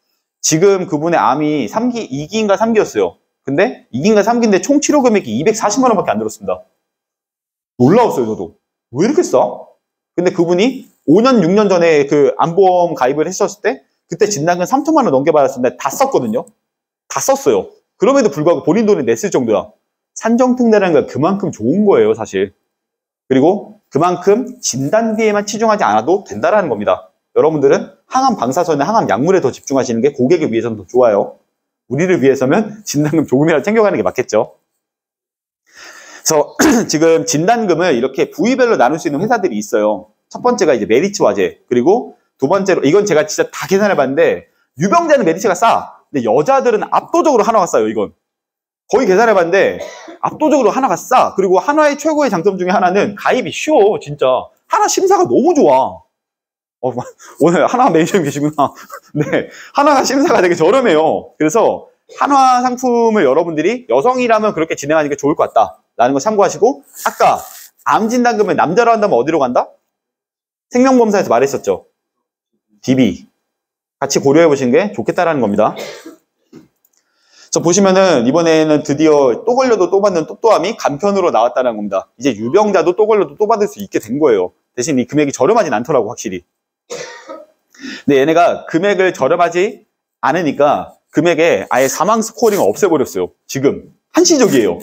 지금 그분의 암이 3기, 2기인가 3기였어요. 근데 2기인가 3기인데 총 치료 금액이 240만 원밖에 안 들었습니다. 놀라웠어요, 저도. 왜 이렇게 싸? 근데 그분이 5년, 6년 전에 그 암보험 가입을 했었을 때 그때 진단금 3천만 원 넘게 받았었는데 다 썼거든요. 다 썼어요. 그럼에도 불구하고 본인 돈을 냈을 정도야. 산정특례라는 건 그만큼 좋은 거예요, 사실. 그리고 그만큼 진단비에만 치중하지 않아도 된다는 겁니다. 여러분들은 항암 방사선이나 항암 약물에 더 집중하시는 게 고객을 위해서는 더 좋아요. 우리를 위해서면 진단금 조금이라도 챙겨가는 게 맞겠죠. 그래서 지금 진단금을 이렇게 부위별로 나눌 수 있는 회사들이 있어요. 첫 번째가 이제 메리츠 화재. 그리고 두 번째로, 이건 제가 진짜 다 계산해 봤는데, 유병자는 메리츠가 싸. 근데 여자들은 압도적으로 한화가 싸요, 이건. 거의 계산해 봤는데, 압도적으로 한화가 싸. 그리고 한화의 최고의 장점 중에 하나는 가입이 쉬워, 진짜. 한화 심사가 너무 좋아. 오늘 한화 매니저님 계시구나. 네. 한화가 심사가 되게 저렴해요. 그래서 한화 상품을 여러분들이 여성이라면 그렇게 진행하는 게 좋을 것 같다. 라는 거 참고하시고, 아까 암 진단금을 남자로 한다면 어디로 간다? 생명보험사에서 말했었죠. DB. 같이 고려해 보시는 게 좋겠다라는 겁니다. 그래서 보시면은 이번에는 드디어 또 걸려도 또 받는 또또암이 간편으로 나왔다는 겁니다. 이제 유병자도 또 걸려도 또 받을 수 있게 된 거예요. 대신 이 금액이 저렴하진 않더라고, 확실히. 근데 얘네가 금액을 저렴하지 않으니까 금액에 아예 사망 스코어링을 없애버렸어요. 지금. 한시적이에요.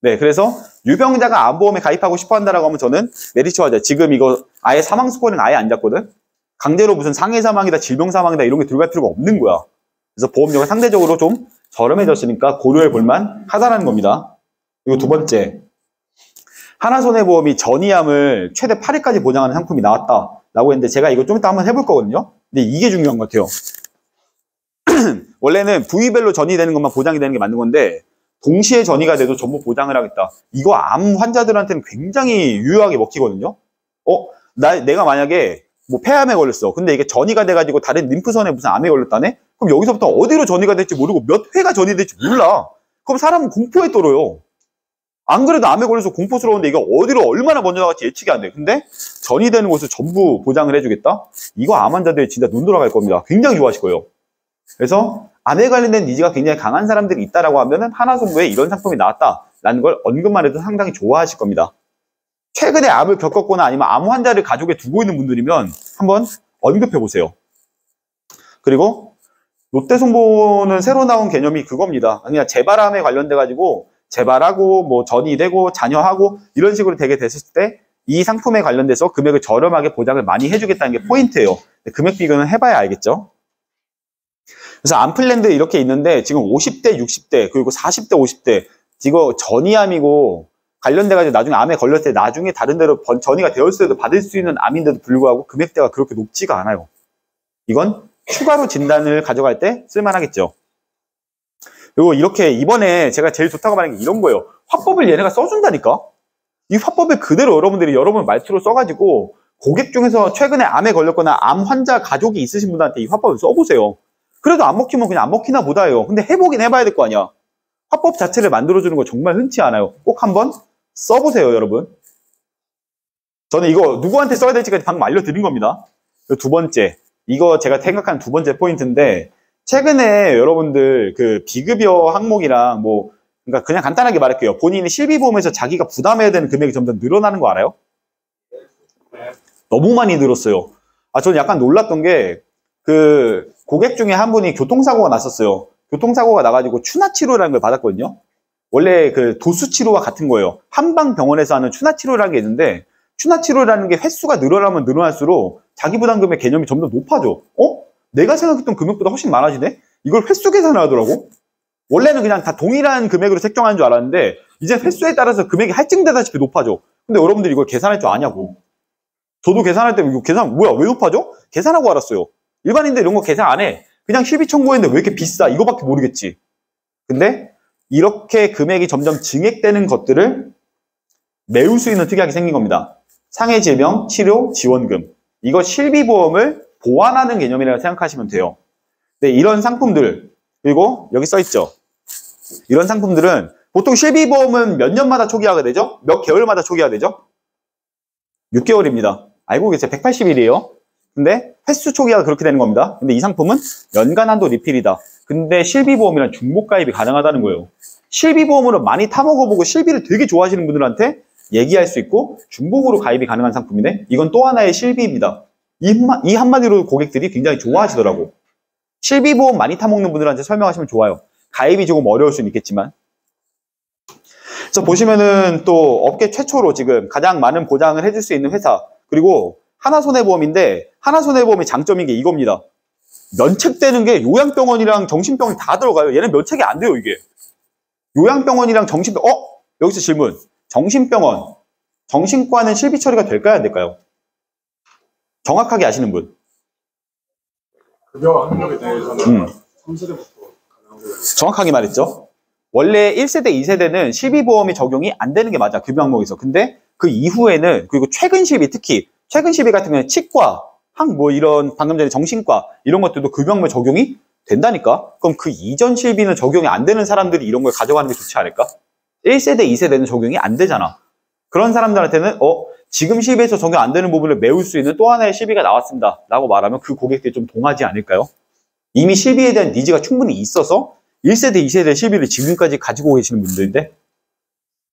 네, 그래서 유병자가 암보험에 가입하고 싶어 한다라고 하면 저는 메리츠 화재. 지금 이거 아예 사망 스코어링 아예 안 잡거든? 강제로 무슨 상해 사망이다, 질병 사망이다 이런 게 들어갈 필요가 없는 거야. 그래서 보험료가 상대적으로 좀 저렴해졌으니까 고려해 볼만 하다라는 겁니다. 그리고 두 번째, 하나손해보험이 전이암을 최대 8회까지 보장하는 상품이 나왔다라고 했는데 제가 이거 좀 이따 한번 해볼 거거든요. 근데 이게 중요한 것 같아요. 원래는 부위별로 전이되는 것만 보장이 되는 게 맞는 건데 동시에 전이가 돼도 전부 보장을 하겠다. 이거 암 환자들한테는 굉장히 유효하게 먹히거든요. 내가 만약에 뭐 폐암에 걸렸어. 근데 이게 전이가 돼가지고 다른 림프선에 무슨 암에 걸렸다네? 그럼 여기서부터 어디로 전이가 될지 모르고 몇 회가 전이 될지 몰라. 그럼 사람은 공포에 떨어요. 안 그래도 암에 걸려서 공포스러운데 이거 어디로 얼마나 먼저 나갈지 예측이 안 돼. 근데 전이 되는 곳을 전부 보장을 해주겠다? 이거 암 환자들이 진짜 눈 돌아갈 겁니다. 굉장히 좋아하실 거예요. 그래서 암에 관련된 니즈가 굉장히 강한 사람들이 있다라고 하면은 하나손보에 이런 상품이 나왔다라는 걸 언급만 해도 상당히 좋아하실 겁니다. 최근에 암을 겪었거나 아니면 암 환자를 가족에 두고 있는 분들이면 한번 언급해 보세요. 그리고 롯데손보는 새로 나온 개념이 그겁니다. 그냥 재발암에 관련돼 가지고 재발하고 뭐 전이 되고 잔여하고 이런 식으로 되게 됐을 때 이 상품에 관련돼서 금액을 저렴하게 보장을 많이 해주겠다는 게 포인트예요. 금액 비교는 해봐야 알겠죠. 그래서 암플랜드 이렇게 있는데 지금 50대, 60대 그리고 40대, 50대 이거 전이암이고 관련돼가지고 나중에 암에 걸렸을 때 나중에 다른 데로 전이가 되었을 때도 받을 수 있는 암인데도 불구하고 금액대가 그렇게 높지가 않아요. 이건 추가로 진단을 가져갈 때 쓸만하겠죠. 그리고 이렇게 이번에 제가 제일 좋다고 말한 게 이런 거예요. 화법을 얘네가 써준다니까? 이 화법을 그대로 여러분들이 여러분 말투로 써가지고 고객 중에서 최근에 암에 걸렸거나 암 환자 가족이 있으신 분들한테 이 화법을 써보세요. 그래도 안 먹히면 그냥 안 먹히나 보다예요. 근데 해보긴 해봐야 될 거 아니야. 화법 자체를 만들어주는 거 정말 흔치 않아요. 꼭 한번 써보세요, 여러분. 저는 이거 누구한테 써야 될지까지 방금 알려드린 겁니다. 두 번째, 이거 제가 생각한 두 번째 포인트인데 최근에 여러분들 그 비급여 항목이랑 뭐 그러니까 그냥 간단하게 말할게요. 본인이 실비보험에서 자기가 부담해야 되는 금액이 점점 늘어나는 거 알아요? 너무 많이 늘었어요. 저는 약간 놀랐던 게 그 고객 중에 한 분이 교통사고가 났었어요. 교통사고가 나가지고 추나치료라는 걸 받았거든요. 원래 그 도수치료와 같은 거예요. 한방병원에서 하는 추나치료라는 게 있는데 추나치료라는 게 횟수가 늘어나면 늘어날수록 자기 부담금의 개념이 점점 높아져. 내가 생각했던 금액보다 훨씬 많아지네? 이걸 횟수 계산을 하더라고. 원래는 그냥 다 동일한 금액으로 책정하는 줄 알았는데 이제 횟수에 따라서 금액이 할증되다시피 높아져. 근데 여러분들이 이걸 계산할 줄 아냐고. 저도 계산할 때 이거 계산 뭐야 왜 높아져? 계산하고 알았어요. 일반인들 이런 거 계산 안 해. 그냥 실비 청구했는데 왜 이렇게 비싸? 이거밖에 모르겠지. 근데 이렇게 금액이 점점 증액되는 것들을 메울 수 있는 특약이 생긴 겁니다. 상해질병 치료 지원금. 이거 실비보험을 보완하는 개념이라고 생각하시면 돼요. 네, 이런 상품들 그리고 여기 써있죠. 이런 상품들은 보통 실비보험은 몇 년마다 초기화가 되죠? 몇 개월마다 초기화가 되죠? 6개월입니다. 알고 계세요? 180일이에요. 근데 횟수 초기화가 그렇게 되는 겁니다. 근데 이 상품은 연간 한도 리필이다. 근데 실비보험이랑 중복 가입이 가능하다는 거예요. 실비보험으로 많이 타먹어보고 실비를 되게 좋아하시는 분들한테 얘기할 수 있고 중복으로 가입이 가능한 상품이네. 이건 또 하나의 실비입니다. 이 한마디로 고객들이 굉장히 좋아하시더라고. 실비보험 많이 타먹는 분들한테 설명하시면 좋아요. 가입이 조금 어려울 수는 있겠지만. 그래서 보시면은 또 업계 최초로 지금 가장 많은 보장을 해줄 수 있는 회사 그리고 하나손해보험인데 하나손해보험의 장점인 게 이겁니다. 면책되는 게 요양병원이랑 정신병원이 다 들어가요. 얘는 면책이 안 돼요 이게. 요양병원이랑 정신병원 여기서 질문. 정신병원 정신과는 실비 처리가 될까요 안 될까요? 정확하게 아시는 분. 급여 항목에 대해서는 3세대부터 가능하고요. 정확하게 말했죠. 원래 1세대, 2세대는 실비보험이 적용이 안 되는 게 맞아. 급여 항목에서. 근데 그 이후에는 그리고 최근 실비 특히 최근 실비 같은 경우는 치과, 뭐 이런 방금 전에 정신과 이런 것들도 급여 항목에 적용이 된다니까? 그럼 그 이전 실비는 적용이 안 되는 사람들이 이런 걸 가져가는 게 좋지 않을까? 1세대, 2세대는 적용이 안 되잖아. 그런 사람들한테는 지금 실비에서 적용 안 되는 부분을 메울 수 있는 또 하나의 실비가 나왔습니다. 라고 말하면 그 고객들이 좀 동하지 않을까요? 이미 실비에 대한 니즈가 충분히 있어서 1세대, 2세대 실비를 지금까지 가지고 계시는 분들인데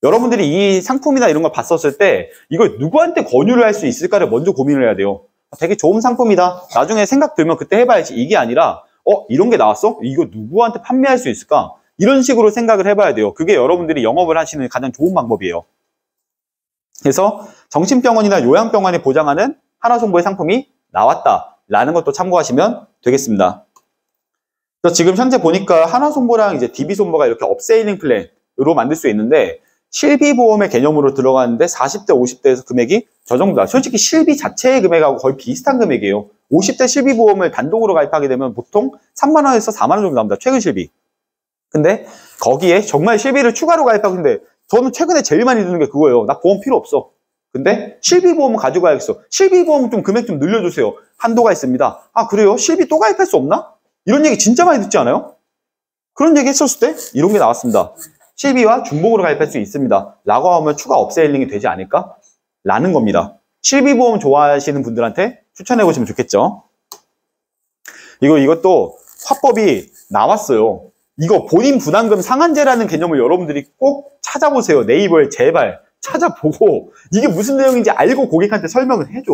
여러분들이 이 상품이나 이런 걸 봤었을 때 이걸 누구한테 권유를 할 수 있을까를 먼저 고민을 해야 돼요. 되게 좋은 상품이다. 나중에 생각 들면 그때 해봐야지. 이게 아니라 이런 게 나왔어? 이거 누구한테 판매할 수 있을까? 이런 식으로 생각을 해봐야 돼요. 그게 여러분들이 영업을 하시는 가장 좋은 방법이에요. 그래서 정신병원이나 요양병원에 보장하는 하나손보의 상품이 나왔다라는 것도 참고하시면 되겠습니다. 그래서 지금 현재 보니까 하나손보랑 이제 DB손보가 이렇게 업세일링 플랜으로 만들 수 있는데 실비보험의 개념으로 들어가는데 40대, 50대에서 금액이 저 정도다. 솔직히 실비 자체의 금액하고 거의 비슷한 금액이에요. 50대 실비보험을 단독으로 가입하게 되면 보통 3만 원에서 4만 원 정도 나옵니다. 최근 실비. 근데 거기에 정말 실비를 추가로 가입하고 있는데 저는 최근에 제일 많이 듣는 게 그거예요. 나 보험 필요 없어. 근데 실비보험은 가지고 가야겠어. 실비보험 좀 금액 좀 늘려주세요. 한도가 있습니다. 아 그래요? 실비 또 가입할 수 없나? 이런 얘기 진짜 많이 듣지 않아요? 그런 얘기 했었을 때 이런 게 나왔습니다. 실비와 중복으로 가입할 수 있습니다. 라고 하면 추가 업셀링이 되지 않을까? 라는 겁니다. 실비보험 좋아하시는 분들한테 추천해 보시면 좋겠죠. 이것도 화법이 나왔어요. 이거 본인 부담금 상한제라는 개념을 여러분들이 꼭 찾아보세요. 네이버에 제발 찾아보고 이게 무슨 내용인지 알고 고객한테 설명을 해줘.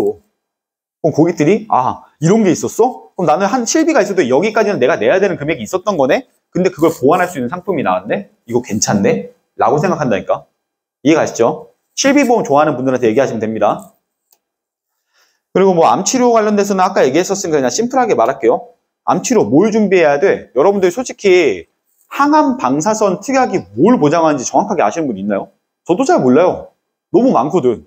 그럼 고객들이 아 이런 게 있었어? 그럼 나는 한 실비가 있어도 여기까지는 내가 내야 되는 금액이 있었던 거네? 근데 그걸 보완할 수 있는 상품이 나왔네? 이거 괜찮네? 라고 생각한다니까. 이해가시죠? 실비보험 좋아하는 분들한테 얘기하시면 됩니다. 그리고 뭐 암치료 관련돼서는 아까 얘기했었으니까 그냥 심플하게 말할게요. 암치료 뭘 준비해야 돼? 여러분들 솔직히 항암 방사선 특약이 뭘 보장하는지 정확하게 아시는 분 있나요? 저도 잘 몰라요. 너무 많거든.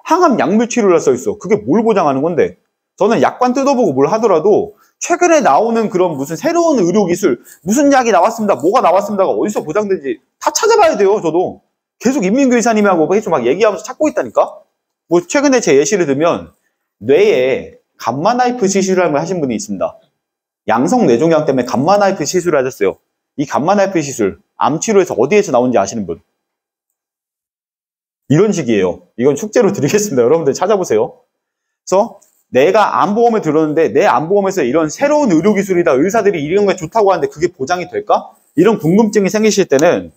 항암 약물 치료라 써있어. 그게 뭘 보장하는 건데? 저는 약관 뜯어보고 뭘 하더라도 최근에 나오는 그런 무슨 새로운 의료기술, 무슨 약이 나왔습니다, 뭐가 나왔습니다가 어디서 보장되는지 다 찾아봐야 돼요, 저도. 계속 임민규 의사님하고 계속 막 얘기하면서 찾고 있다니까? 뭐 최근에 제 예시를 들면 뇌에 감마나이프 시술을 하신 분이 있습니다. 양성 뇌종양 때문에 감마나이프 시술을 하셨어요. 이 감마나이프 시술, 암치료에서 어디에서 나온지 아시는 분? 이런 식이에요. 이건 축제로 드리겠습니다. 여러분들 찾아보세요. 그래서 내가 암보험에 들었는데 내 암보험에서 이런 새로운 의료기술이다, 의사들이 이런 게 좋다고 하는데 그게 보장이 될까? 이런 궁금증이 생기실 때는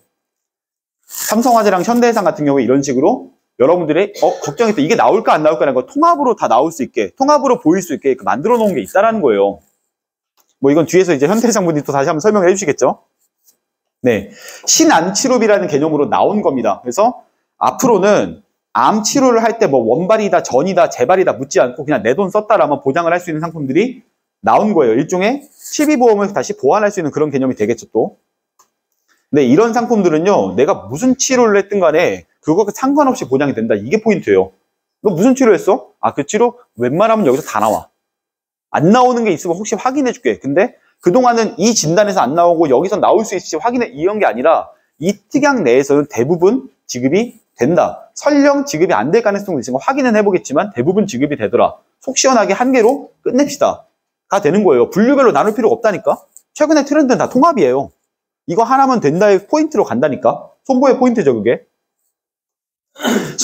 삼성화재랑 현대해상 같은 경우에 이런 식으로 여러분들이 걱정했던 이게 나올까 안 나올까라는 거 통합으로 다 나올 수 있게, 통합으로 보일 수 있게 만들어 놓은 게 있다라는 거예요. 뭐 이건 뒤에서 이제 현대해상 분이 또 다시 한번 설명을 해주시겠죠? 네, 신암치료비라는 개념으로 나온 겁니다. 그래서 앞으로는 암 치료를 할 때 뭐 원발이다, 전이다, 재발이다 묻지 않고 그냥 내 돈 썼다라면 보장을 할 수 있는 상품들이 나온 거예요. 일종의 실비보험을 다시 보완할 수 있는 그런 개념이 되겠죠, 또. 근데 이런 상품들은요, 내가 무슨 치료를 했든 간에 그거 상관없이 보장이 된다. 이게 포인트예요. 너 무슨 치료했어? 아, 그 치료 웬만하면 여기서 다 나와. 안 나오는 게 있으면 혹시 확인해 줄게. 근데 그동안은 이 진단에서 안 나오고 여기서 나올 수 있을지 확인해, 이런 게 아니라 이 특약 내에서는 대부분 지급이 된다. 설령 지급이 안 될 가능성도 있으니까 확인은 해보겠지만 대부분 지급이 되더라. 속 시원하게 한 개로 끝냅시다. 가 되는 거예요. 분류별로 나눌 필요가 없다니까. 최근에 트렌드는 다 통합이에요. 이거 하나면 된다의 포인트로 간다니까. 손보의 포인트죠, 그게.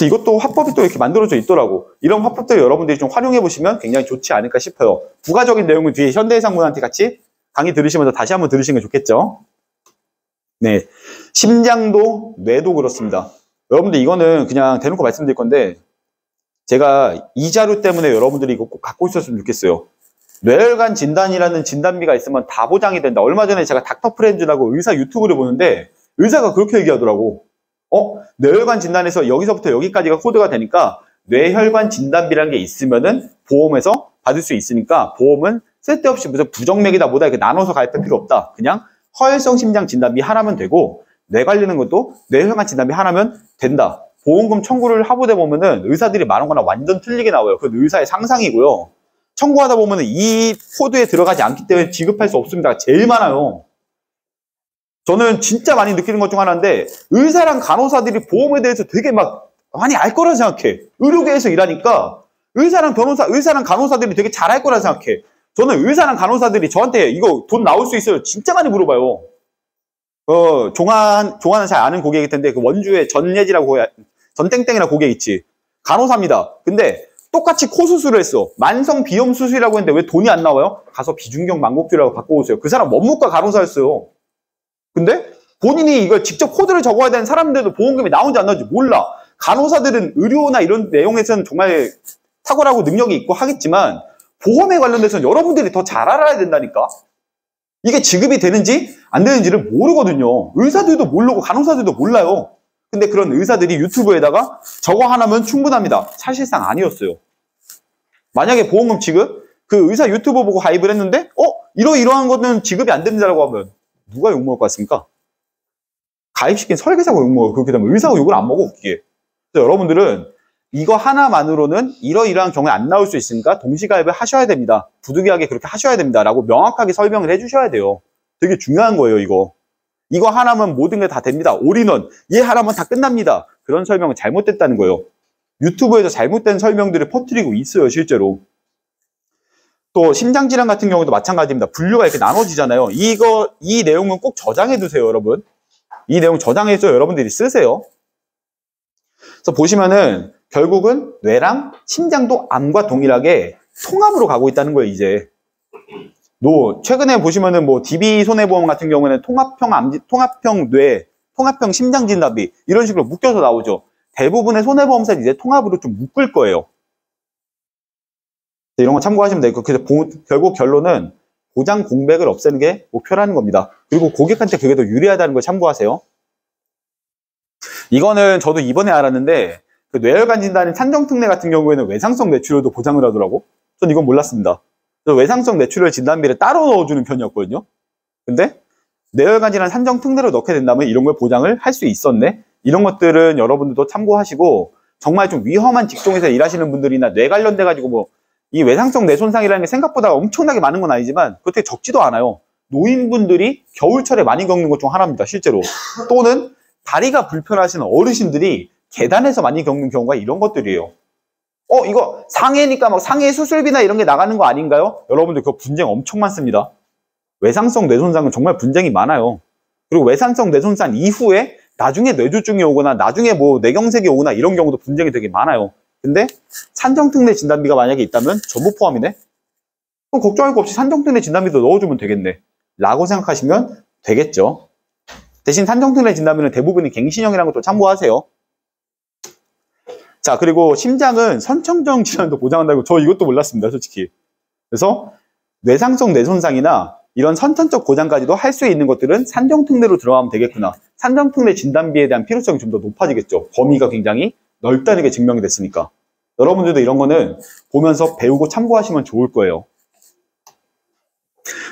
이것도 화법이 또 이렇게 만들어져 있더라고. 이런 화법들 여러분들이 좀 활용해 보시면 굉장히 좋지 않을까 싶어요. 부가적인 내용은 뒤에 현대해상분한테 같이 강의 들으시면서 다시 한번 들으시는 게 좋겠죠. 네, 심장도 뇌도 그렇습니다. 여러분들 이거는 그냥 대놓고 말씀드릴 건데 제가 이 자료 때문에 여러분들이 이거 꼭 갖고 있었으면 좋겠어요. 뇌혈관 진단이라는 진단비가 있으면 다 보장이 된다. 얼마 전에 제가 닥터프렌즈라고 의사 유튜브를 보는데 의사가 그렇게 얘기하더라고. 뇌혈관 진단에서 여기서부터 여기까지가 코드가 되니까 뇌혈관 진단비라는 게 있으면은 보험에서 받을 수 있으니까 보험은 쓸데없이 무슨 부정맥이다 뭐다 이렇게 나눠서 가입할 필요 없다. 그냥 허혈성 심장 진단비 하나면 되고 뇌 관리는 것도 뇌혈관 진단비 하나면 된다. 보험금 청구를 하보다 보면은 의사들이 말한 거나 완전 틀리게 나와요. 그건 의사의 상상이고요. 청구하다 보면은 이 코드에 들어가지 않기 때문에 지급할 수 없습니다. 제일 많아요. 저는 진짜 많이 느끼는 것 중 하나인데 의사랑 간호사들이 보험에 대해서 되게 막 많이 알 거라 생각해. 의료계에서 일하니까 의사랑 간호사들이 되게 잘 알 거라 생각해. 저는 의사랑 간호사들이 저한테 이거 돈 나올 수 있어요? 진짜 많이 물어봐요. 종환은 잘 아는 고객일 텐데 그 원주에 전예지라고 전땡땡이라고 고객 있지. 간호사입니다. 근데 똑같이 코 수술을 했어. 만성 비염 수술이라고 했는데 왜 돈이 안 나와요? 가서 비중격 망곡주라고 갖고 오세요. 그 사람 원무과 간호사였어요. 근데 본인이 이걸 직접 코드를 적어야 되는 사람들도 보험금이 나오는지 안 나오는지 몰라. 간호사들은 의료나 이런 내용에서는 정말 탁월하고 능력이 있고 하겠지만 보험에 관련돼서는 여러분들이 더 잘 알아야 된다니까. 이게 지급이 되는지 안 되는지를 모르거든요. 의사들도 모르고 간호사들도 몰라요. 근데 그런 의사들이 유튜브에다가 저거 하나면 충분합니다. 사실상 아니었어요. 만약에 보험금 지급, 그 의사 유튜브 보고 가입을 했는데 이러이러한 거는 지급이 안 된다고 하면 누가 욕먹을 것 같습니까? 가입시킨 설계사가 욕먹어요. 그렇게 되면 의사가 욕을 안 먹어, 웃기게. 그래서 여러분들은 이거 하나만으로는 이러이러한 경우에 안 나올 수 있으니까 동시가입을 하셔야 됩니다. 부득이하게 그렇게 하셔야 됩니다. 라고 명확하게 설명을 해주셔야 돼요. 되게 중요한 거예요, 이거. 이거 하나면 모든 게 다 됩니다. 올인원. 얘 하나면 다 끝납니다. 그런 설명은 잘못됐다는 거예요. 유튜브에서 잘못된 설명들을 퍼뜨리고 있어요, 실제로. 또 심장질환 같은 경우도 마찬가지입니다. 분류가 이렇게 나눠지잖아요. 이 내용은 꼭 저장해 두세요, 여러분. 이 내용 저장해서 여러분들이 쓰세요. 그래서 보시면은 결국은 뇌랑 심장도 암과 동일하게 통합으로 가고 있다는 거예요, 이제. 최근에 보시면은 뭐 DB 손해보험 같은 경우에는 통합형 뇌, 통합형 심장 진단비 이런 식으로 묶여서 나오죠. 대부분의 손해보험사는 이제 통합으로 좀 묶을 거예요. 이런 거 참고하시면 되고, 그래서 결국 결론은 보장 공백을 없애는 게 목표라는 겁니다. 그리고 고객한테 그게 더 유리하다는 걸 참고하세요. 이거는 저도 이번에 알았는데, 그 뇌혈관 진단인 산정특례 같은 경우에는 외상성 뇌출혈도 보장을 하더라고. 전 이건 몰랐습니다. 외상성 뇌출혈 진단비를 따로 넣어주는 편이었거든요. 근데 뇌혈관 질환 산정특례로 넣게 된다면 이런 걸 보장을 할 수 있었네. 이런 것들은 여러분들도 참고하시고, 정말 좀 위험한 직종에서 일하시는 분들이나 뇌 관련돼 가지고 뭐 이 외상성 뇌 손상이라는 게 생각보다 엄청나게 많은 건 아니지만 그렇게 적지도 않아요. 노인분들이 겨울철에 많이 겪는 것 중 하나입니다, 실제로. 또는 다리가 불편하신 어르신들이 계단에서 많이 겪는 경우가 이런 것들이에요. 이거 상해니까 막 상해 수술비나 이런 게 나가는 거 아닌가요? 여러분들 그거 분쟁 엄청 많습니다. 외상성 뇌손상은 정말 분쟁이 많아요. 그리고 외상성 뇌손상 이후에 나중에 뇌졸중이 오거나 나중에 뭐 뇌경색이 오거나 이런 경우도 분쟁이 되게 많아요. 근데 산정특례 진단비가 만약에 있다면 전부 포함이네? 그럼 걱정할 거 없이 산정특례 진단비도 넣어주면 되겠네 라고 생각하시면 되겠죠. 대신 산정특례 진단비는 대부분이 갱신형이라는 것도 참고하세요. 자, 그리고 심장은 선천적 질환도 보장한다고, 저 이것도 몰랐습니다, 솔직히. 그래서 뇌상성 뇌손상이나 이런 선천적 보장까지도 할 수 있는 것들은 산정특례로 들어가면 되겠구나. 산정특례 진단비에 대한 필요성이 좀 더 높아지겠죠. 범위가 굉장히 넓다는 게 증명이 됐으니까. 여러분들도 이런 거는 보면서 배우고 참고하시면 좋을 거예요.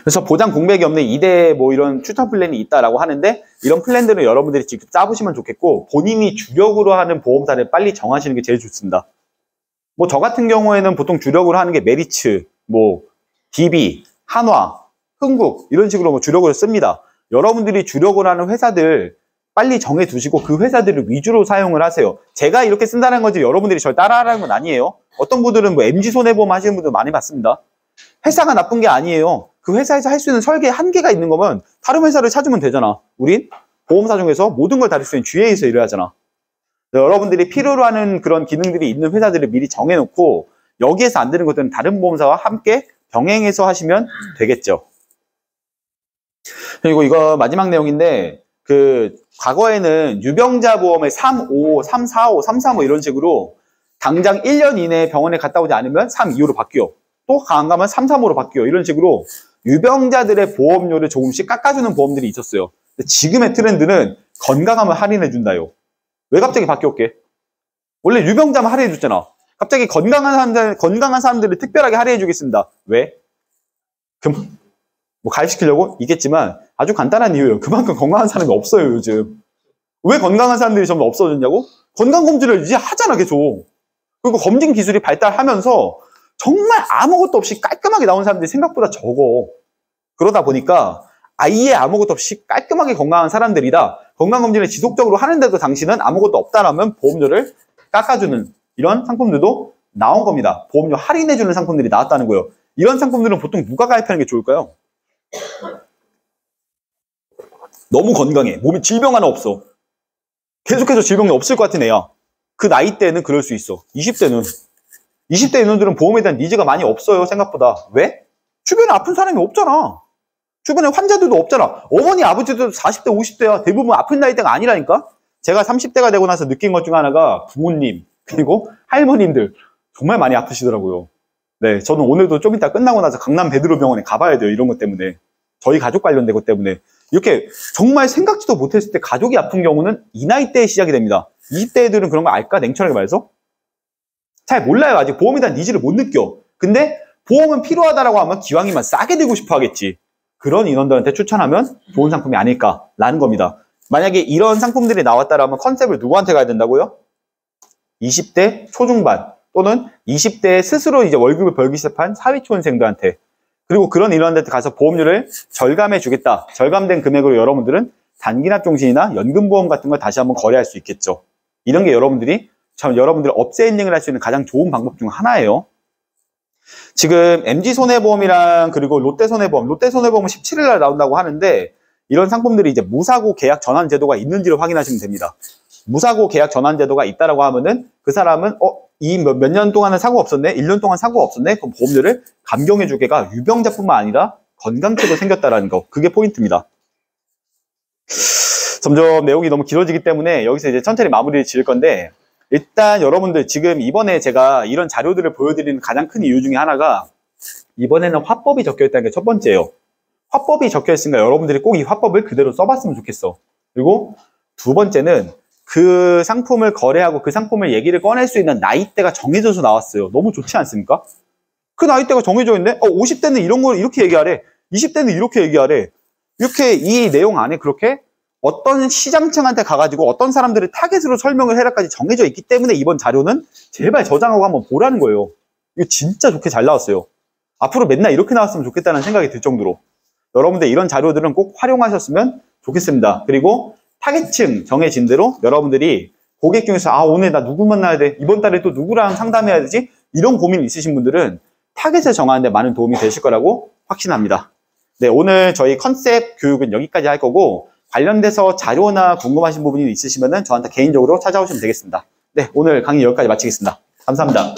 그래서 보장 공백이 없는 2대 뭐 이런 추천 플랜이 있다라고 하는데, 이런 플랜들은 여러분들이 직접 짜보시면 좋겠고, 본인이 주력으로 하는 보험사를 빨리 정하시는 게 제일 좋습니다. 뭐 저 같은 경우에는 보통 주력으로 하는 게 메리츠, 뭐 DB, 한화, 흥국 이런 식으로 뭐 주력으로 씁니다. 여러분들이 주력으로 하는 회사들 빨리 정해 두시고 그 회사들을 위주로 사용을 하세요. 제가 이렇게 쓴다는 거지 여러분들이 절 따라하라는 건 아니에요. 어떤 분들은 뭐 MG손해보험 하시는 분들 많이 봤습니다. 회사가 나쁜 게 아니에요. 그 회사에서 할 수 있는 설계에 한계가 있는 거면 다른 회사를 찾으면 되잖아. 우린 보험사 중에서 모든 걸 다룰 수 있는 GA에서 일을 하잖아. 여러분들이 필요로 하는 그런 기능들이 있는 회사들을 미리 정해놓고 여기에서 안 되는 것들은 다른 보험사와 함께 병행해서 하시면 되겠죠. 그리고 이거 마지막 내용인데, 과거에는 유병자 보험의 3.5, 3.45, 3.35 이런 식으로 당장 1년 이내에 병원에 갔다 오지 않으면 3.25로 바뀌어. 또 안 가면 3.35로 바뀌어. 이런 식으로 유병자들의 보험료를 조금씩 깎아주는 보험들이 있었어요. 근데 지금의 트렌드는 건강하면 할인해준다요. 왜 갑자기 바뀌었게? 원래 유병자만 할인해줬잖아. 갑자기 건강한 사람들을 특별하게 할인해주겠습니다. 왜? 뭐 가입시키려고? 있겠지만 아주 간단한 이유예요. 그만큼 건강한 사람이 없어요, 요즘. 왜 건강한 사람들이 점점 없어졌냐고? 건강검진을 이제 하잖아, 계속. 그리고 검진 기술이 발달하면서 정말 아무것도 없이 깔끔하게 나온 사람들이 생각보다 적어. 그러다 보니까 아예 아무것도 없이 깔끔하게 건강한 사람들이다. 건강검진을 지속적으로 하는데도 당신은 아무것도 없다라면 보험료를 깎아주는 이런 상품들도 나온 겁니다. 보험료 할인해주는 상품들이 나왔다는 거예요. 이런 상품들은 보통 누가 가입하는 게 좋을까요? 너무 건강해. 몸에 질병 하나 없어. 계속해서 질병이 없을 것 같은 애야. 그 나이 때는 그럴 수 있어. 20대 인원들은 보험에 대한 니즈가 많이 없어요, 생각보다. 왜? 주변에 아픈 사람이 없잖아. 주변에 환자들도 없잖아. 어머니, 아버지도 40대, 50대야. 대부분 아픈 나이대가 아니라니까? 제가 30대가 되고 나서 느낀 것 중 하나가 부모님, 그리고 할머님들 정말 많이 아프시더라고요. 네, 저는 오늘도 좀 이따 끝나고 나서 강남 베드로병원에 가봐야 돼요. 이런 것 때문에. 저희 가족 관련된 것 때문에. 이렇게 정말 생각지도 못했을 때 가족이 아픈 경우는 이 나이대에 시작이 됩니다. 20대 애들은 그런 거 알까? 냉철하게 말해서. 잘 몰라요. 아직 보험에 대한 니즈를 못 느껴. 근데 보험은 필요하다라고 하면 기왕이면 싸게 들고 싶어 하겠지. 그런 인원들한테 추천하면 좋은 상품이 아닐까라는 겁니다. 만약에 이런 상품들이 나왔다라면 컨셉을 누구한테 가야 된다고요? 20대 초중반 또는 20대에 스스로 이제 월급을 벌기 시작한 사회초년생들한테. 그리고 그런 인원들한테 가서 보험료를 절감해 주겠다. 절감된 금액으로 여러분들은 단기납종신이나 연금보험 같은 걸 다시 한번 거래할 수 있겠죠. 이런 게 여러분들이 업세일링을 할 수 있는 가장 좋은 방법 중 하나예요. 지금 MG손해보험이랑 그리고 롯데손해보험은 17일 날 나온다고 하는데, 이런 상품들이 이제 무사고 계약 전환 제도가 있는지를 확인하시면 됩니다. 무사고 계약 전환 제도가 있다라고 하면은 그 사람은 이 몇 년 동안은 사고 없었네, 1년 동안 사고 없었네, 그럼 보험료를 감경해 주게가 유병자뿐만 아니라 건강죄도 생겼다라는 거, 그게 포인트입니다. 점점 내용이 너무 길어지기 때문에 여기서 이제 천천히 마무리를 지을 건데, 일단 여러분들 지금 이번에 제가 이런 자료들을 보여드리는 가장 큰 이유 중에 하나가, 이번에는 화법이 적혀 있다는 게 첫 번째예요. 화법이 적혀 있으니까 여러분들이 꼭 이 화법을 그대로 써봤으면 좋겠어. 그리고 두 번째는 그 상품을 거래하고 그 상품을 얘기를 꺼낼 수 있는 나이대가 정해져서 나왔어요. 너무 좋지 않습니까? 그 나이대가 정해져 있네? 50대는 이런 걸 이렇게 얘기하래. 20대는 이렇게 얘기하래. 이렇게 이 내용 안에 그렇게 어떤 시장층한테 가가지고 어떤 사람들을 타겟으로 설명을 해라까지 정해져 있기 때문에 이번 자료는 제발 저장하고 한번 보라는 거예요. 이거 진짜 좋게 잘 나왔어요. 앞으로 맨날 이렇게 나왔으면 좋겠다는 생각이 들 정도로. 여러분들 이런 자료들은 꼭 활용하셨으면 좋겠습니다. 그리고 타겟층 정해진 대로 여러분들이 고객 중에서 오늘 나 누구 만나야 돼? 이번 달에 또 누구랑 상담해야 되지? 이런 고민 있으신 분들은 타겟을 정하는 데 많은 도움이 되실 거라고 확신합니다. 네, 오늘 저희 컨셉 교육은 여기까지 할 거고, 관련돼서 자료나 궁금하신 부분이 있으시면 저한테 개인적으로 찾아오시면 되겠습니다. 네, 오늘 강의 여기까지 마치겠습니다. 감사합니다.